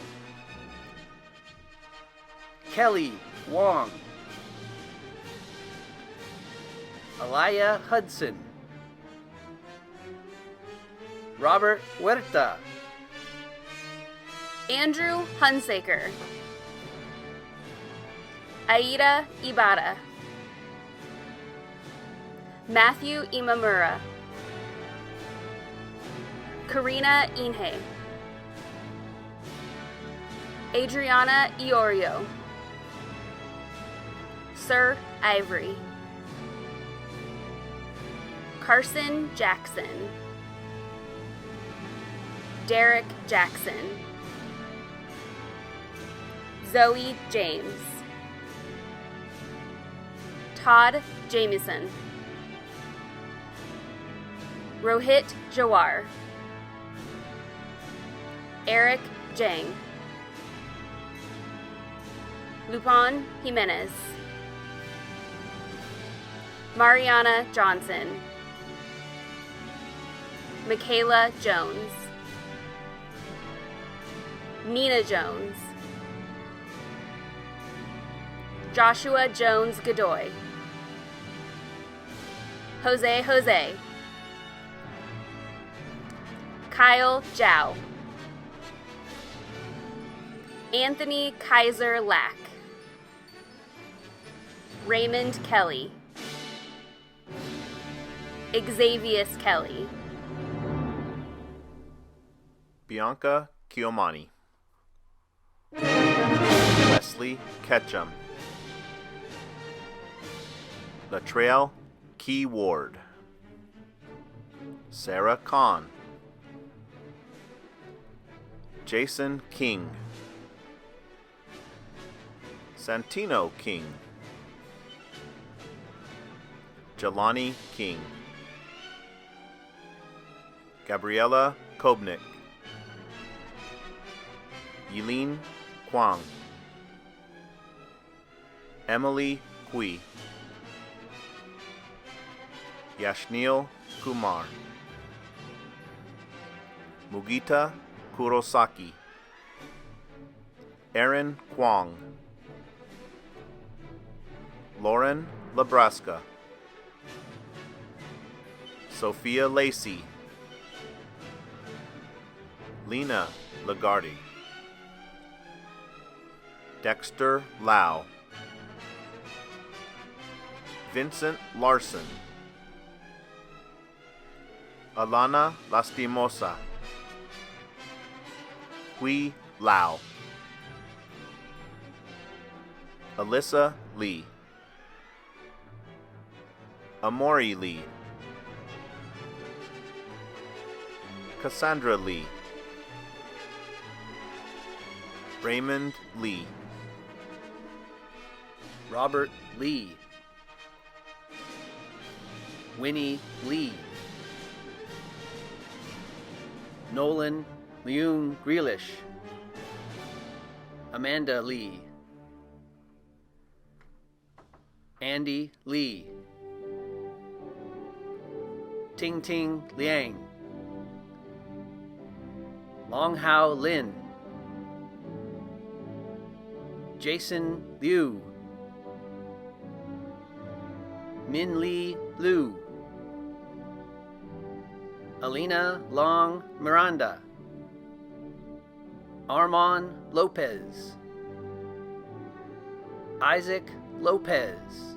Kelly Wong, Alaya Hudson, Robert Huerta, Andrew Hunsaker, Aida Ibarra, Matthew Imamura, Karina Inhe, Adriana Iorio, Sir Ivory, Carson Jackson, Derek Jackson, Zoe James, Todd Jamieson, Rohit Jawar, Eric Jang, Lupon Jimenez, Mariana Johnson, Michaela Jones, Nina Jones, Joshua Jones Godoy, Jose, Kyle Zhao, Anthony Kaiser Lack, Raymond Kelly, Xavier Kelly, Bianca Chiomani, Wesley Ketchum, Latrell Key Ward, Sarah Kahn, Jason King, Santino King, Jelani King, Gabriella Kobnick, Yilin Kwang, Emily Hui, Yashnil Kumar, Mugita Kurosaki, Aaron Kwong, Lauren Labraska, Sophia Lacey, Lena Lagarde, Dexter Lau, Vincent Larson, Alana Lastimosa, Hui Lau, Alyssa Lee, Amori Lee, Cassandra Lee, Raymond Lee, Robert Lee, Winnie Lee, Nolan Leung Grealish, Amanda Lee, Andy Lee, Ting Ting Liang, Long Hao Lin, Jason Liu, Min Lee Liu, Alina Long Miranda, Armand Lopez, Isaac Lopez,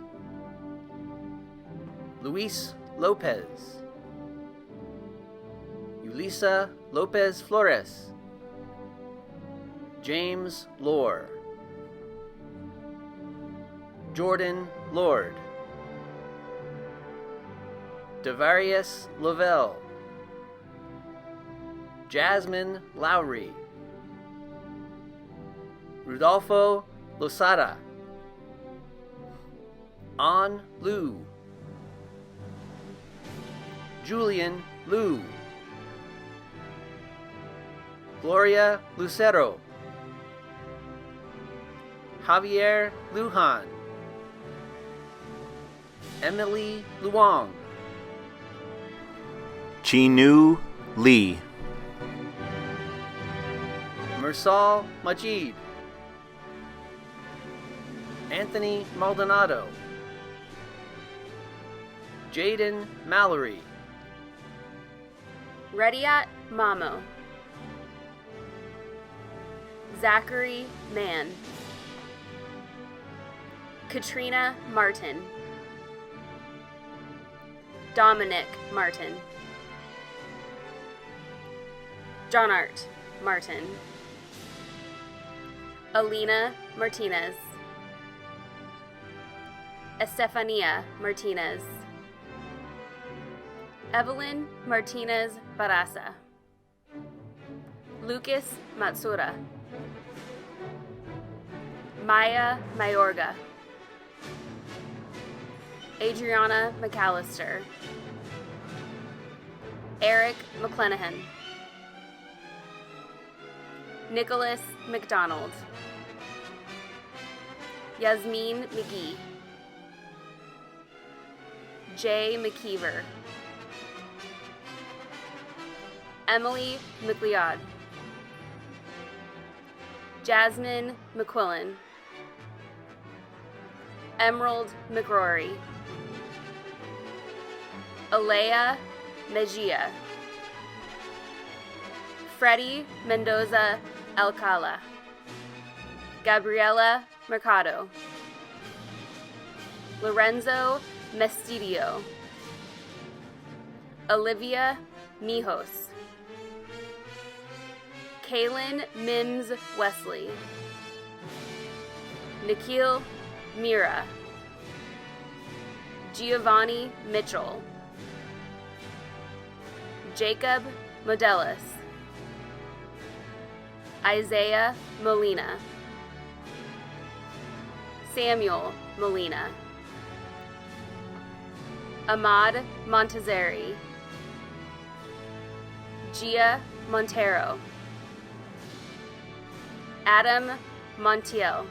Luis Lopez, Yulisa Lopez Flores, James Lohr, Jordan Lord, Devarius Lavelle, Jasmine Lowry, Rudolfo Losada, An Liu, Julian Liu, Gloria Lucero, Javier Lujan, Emily Luong, Chinu Lee, Mursal Majid, Anthony Maldonado, Jaden Mallory, Rediat Mamo, Zachary Mann, Katrina Martin, Dominic Martin, John Art Martin, Alina Martinez, Estefania Martinez, Evelyn Martinez Barasa, Lucas Matsura, Maya Mayorga, Adriana McAllister, Eric McClenahan, Nicholas McDonald, Yasmin McGee, Jay McKeever, Emily McLeod, Jasmine McQuillan, Emerald McRory, Alea Mejia, Freddie Mendoza Alcala, Gabriela Mercado, Lorenzo Mestidio, Olivia Mijos, Kaylin Mims Wesley, Nikhil Mira, Giovanni Mitchell, Jacob Modelis, Isaiah Molina, Samuel Molina, Ahmad Montazeri, Gia Montero, Adam Montiel,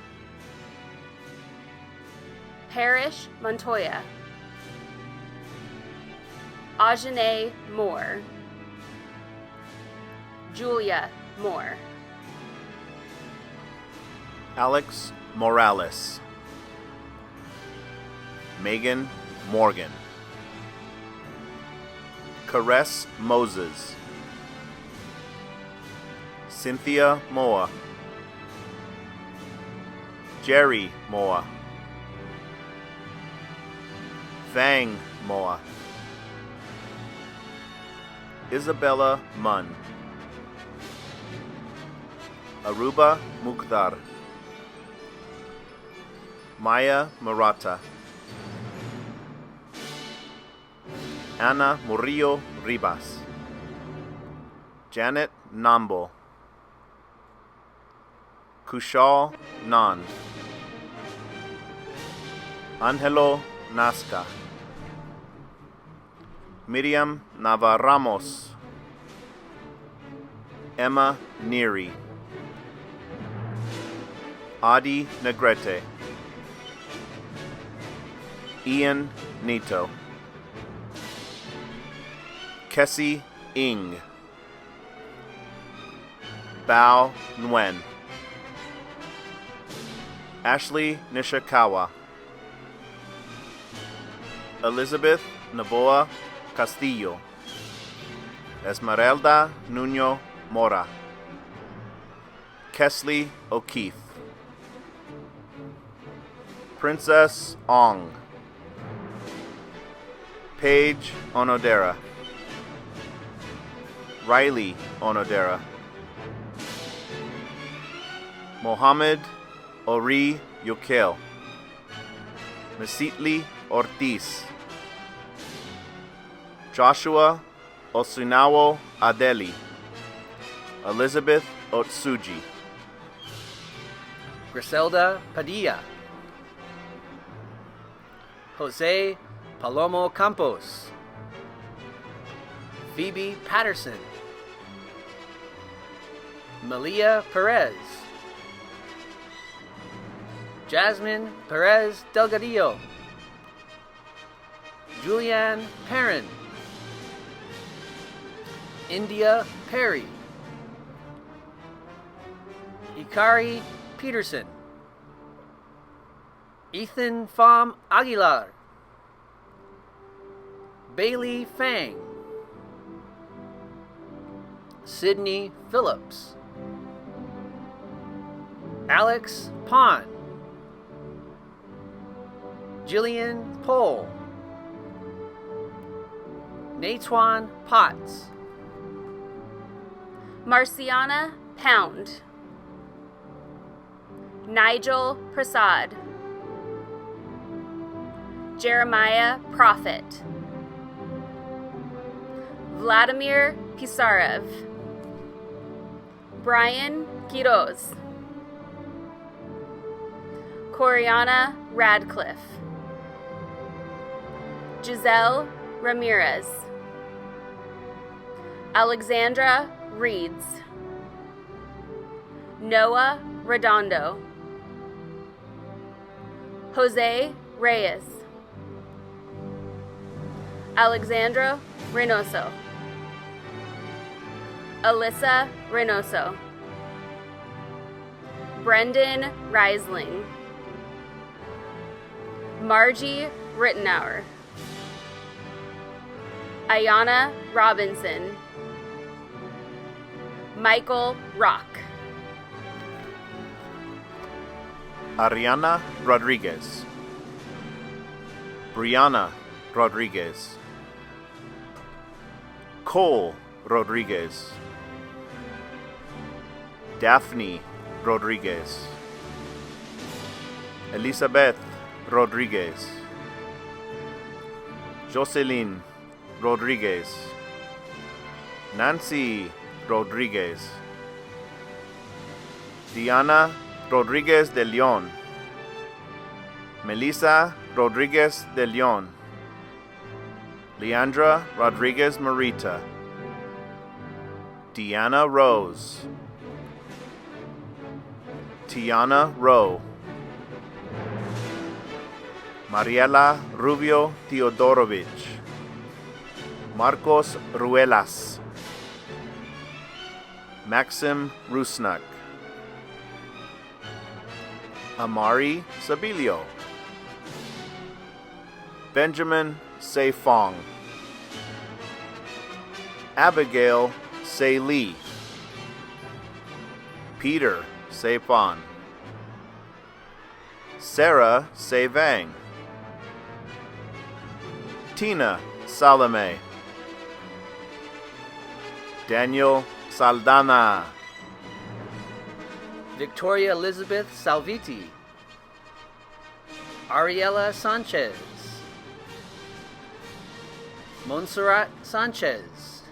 Parrish Montoya, Ajane Moore, Julia Moore, Alex Morales, Megan Morgan, Caress Moses, Cynthia Moa, Jerry Moa, Fang Moa, Isabella Munn, Aruba Mukhtar, Maya Murata, Ana Murillo Ribas, Janet Nambo, Kushal Nan, Angelo Nasca, Miriam Navarramos, Emma Neary, Adi Negrete, Ian Nito, Kessie Ing, Bao Nguyen, Ashley Nishikawa, Elizabeth Novoa Castillo, Esmeralda Nuno Mora, Kesley O'Keefe, Princess Ong, Paige Onodera, Riley Onodera, Mohammed Ori Yokel, Mesitli Ortiz, Joshua Osunawo Adeli, Elizabeth Otsuji, Griselda Padilla, Jose Palomo Campos, Phoebe Patterson, Malia Perez, Jasmine Perez Delgadillo, Julianne Perrin, India Perry, Ikari Peterson, Ethan Pham Aguilar, Bailey Fang, Sydney Phillips, Alex Pond, Jillian Pohl, Natwan Potts, Marciana Pound, Nigel Prasad, Jeremiah Prophet, Vladimir Pisarev, Brian Quiroz, Coriana Radcliffe, Giselle Ramirez, Alexandra Reeds, Noah Redondo, Jose Reyes, Alexandra Reynoso, Alyssa Reynoso, Brendan Reisling, Margie Rittenauer, Ayana Robinson, Michael Rock, Ariana Rodriguez, Brianna Rodriguez, Cole Rodriguez, Daphne Rodriguez, Elizabeth Rodriguez, Jocelyn Rodriguez, Nancy Rodriguez, Diana Rodriguez de Leon, Melissa Rodriguez de Leon, Leandra Rodriguez Marita, Deanna Rose, Tiana Rowe, Mariela Rubio Teodorovich, Marcos Ruelas, Maxim Rusnak, Amari Sabilio, Benjamin Say Fong, Abigail Say Lee, Peter Say Pon, Sarah Say Vang, Tina Salome, Daniel Saldana, Victoria Elizabeth Salviti, Ariela Sanchez, Montserrat Sanchez,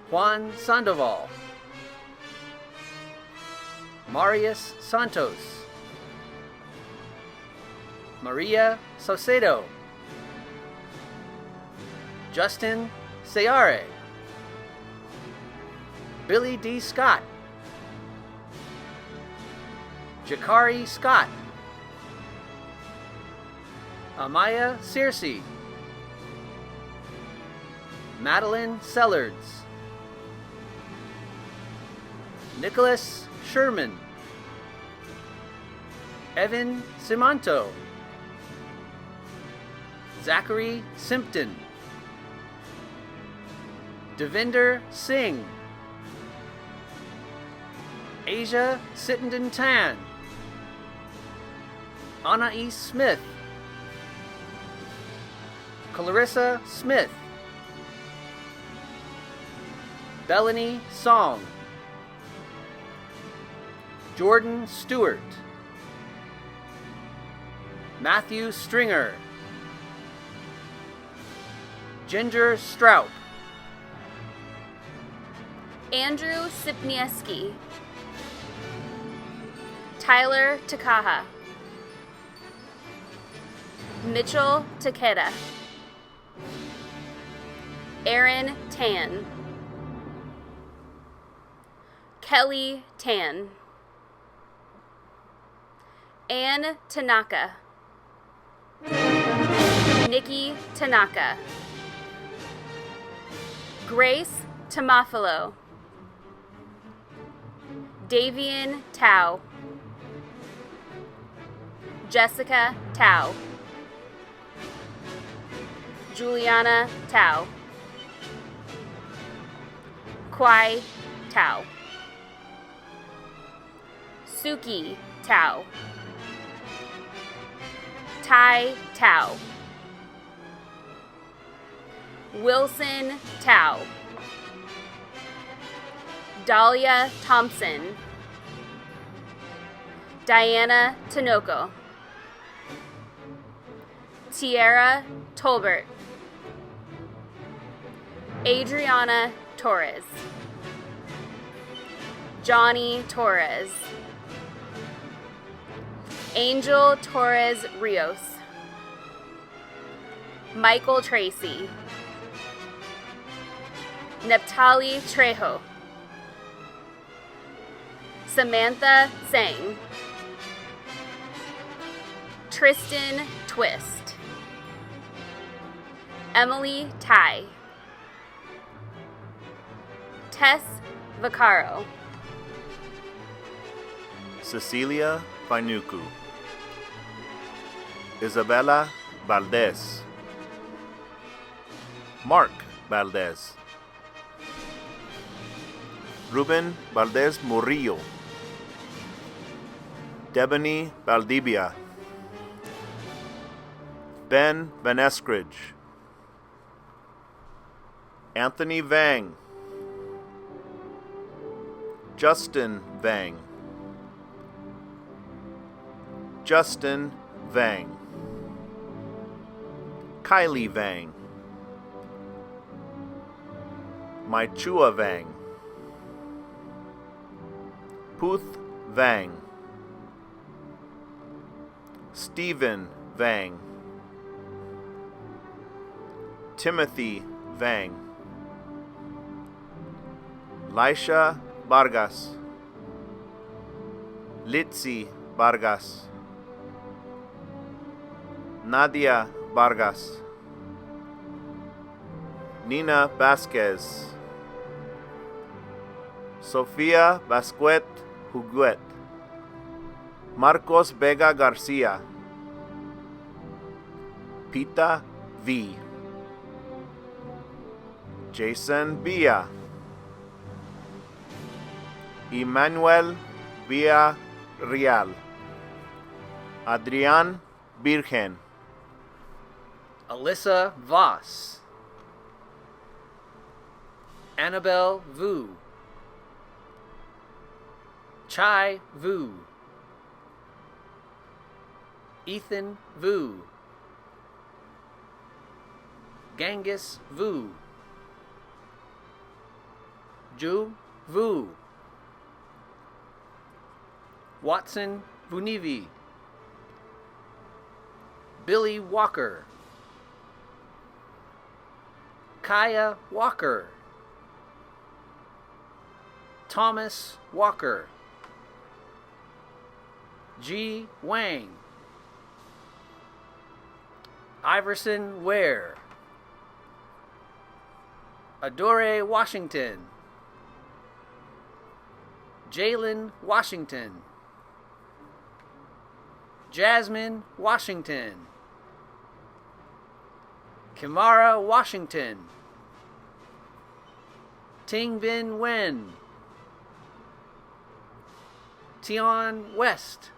Juan Sandoval, Marius Santos, Maria Saucedo, Justin Seare, Billy D. Scott, Jakari Scott, Amaya Searcy, Madeline Sellards, Nicholas Sherman, Evan Simanto, Zachary Simpton, Devinder Singh, Asia Sittenden Tan, Anais Smith, Clarissa Smith, Bellany Song, Jordan Stewart, Matthew Stringer, Ginger Stroup, Andrew Sipnieski, Tyler Takaha, Mitchell Takeda, Aaron Tan, Kelly Tan, Ann Tanaka, Nikki Tanaka, Grace Tomophilo, Davian Tao, Jessica Tao, Juliana Tao, Kwai Tao, Suki Tao, Tai Tao, Wilson Tao, Dahlia Thompson, Diana Tinoco, Tierra Tolbert, Adriana Torres, Johnny Torres, Angel Torres Rios, Michael Tracy, Neptali Trejo, Samantha Sang, Tristan Twist, Emily Tai, Tess Vaccaro, Cecilia Fainuku, Isabella Valdez, Mark Valdez, Ruben Valdez Murillo, Debony Valdivia, Ben Van Eskridge, Anthony Vang, Justin Vang, Justin Vang, Kylie Vang, Maichua Vang, Puth Vang, Stephen Vang, Timothy Vang, Laisha Vargas, Litzy Vargas, Nadia Vargas, Nina Vasquez, Sofia Vasquet Huguet, Marcos Vega Garcia, Pita V, Jason Villa, Emmanuel Villa Real, Adrián Virgen, Alyssa Voss, Annabelle Vu, Chai Vu, Ethan Vu, Genghis Vu, Ju Vu, Watson Vunivi, Billy Walker, Kaya Walker, Thomas Walker, G. Wang, Iverson Ware, Adore Washington, Jalen Washington, Jasmine Washington, Kimara Washington, Tingbin Wen, Tion West,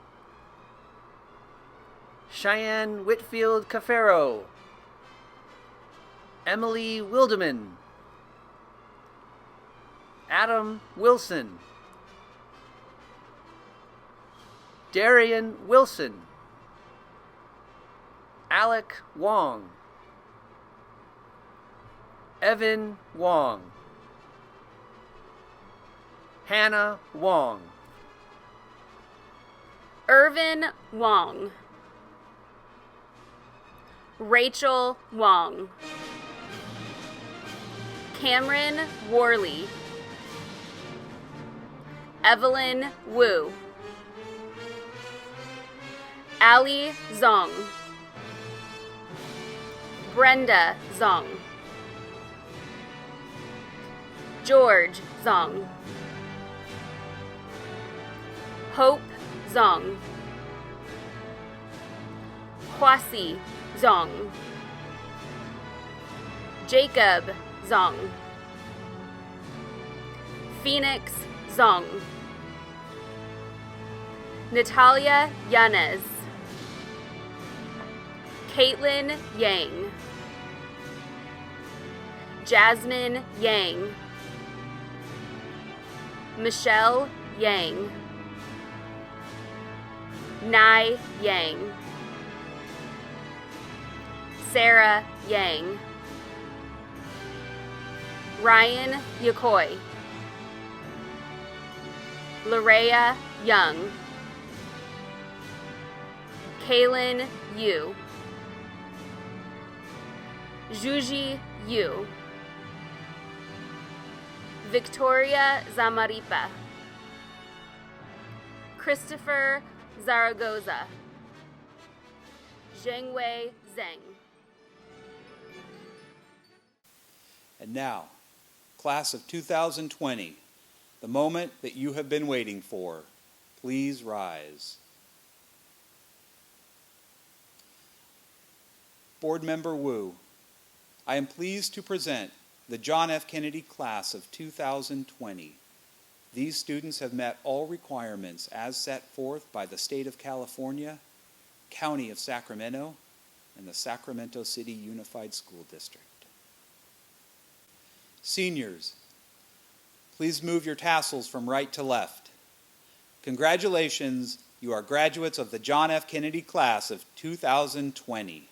Cheyenne Whitfield Cafaro, Emily Wildeman, Adam Wilson, Darian Wilson, Alec Wong, Evan Wong, Hannah Wong, Irvin Wong, Rachel Wong, Cameron Worley, Evelyn Wu, Ali Zong, Brenda Zong, George Zong, Hope Zong, Kwasi Zong, Jacob Zong, Phoenix Zong, Natalia Yanez, Caitlin Yang, Jasmine Yang, Michelle Yang, Nai Yang, Sarah Yang, Ryan Yakoi, Larea Young, Kaylin Yu, Juji Yu, Victoria Zamaripa, Christopher Zaragoza, Zhengwei Zheng. And now, class of 2020, the moment that you have been waiting for. Please rise. Board Member Wu, I am pleased to present the John F. Kennedy class of 2020. These students have met all requirements as set forth by the State of California, County of Sacramento, and the Sacramento City Unified School District. Seniors, please move your tassels from right to left. Congratulations, you are graduates of the John F. Kennedy class of 2020.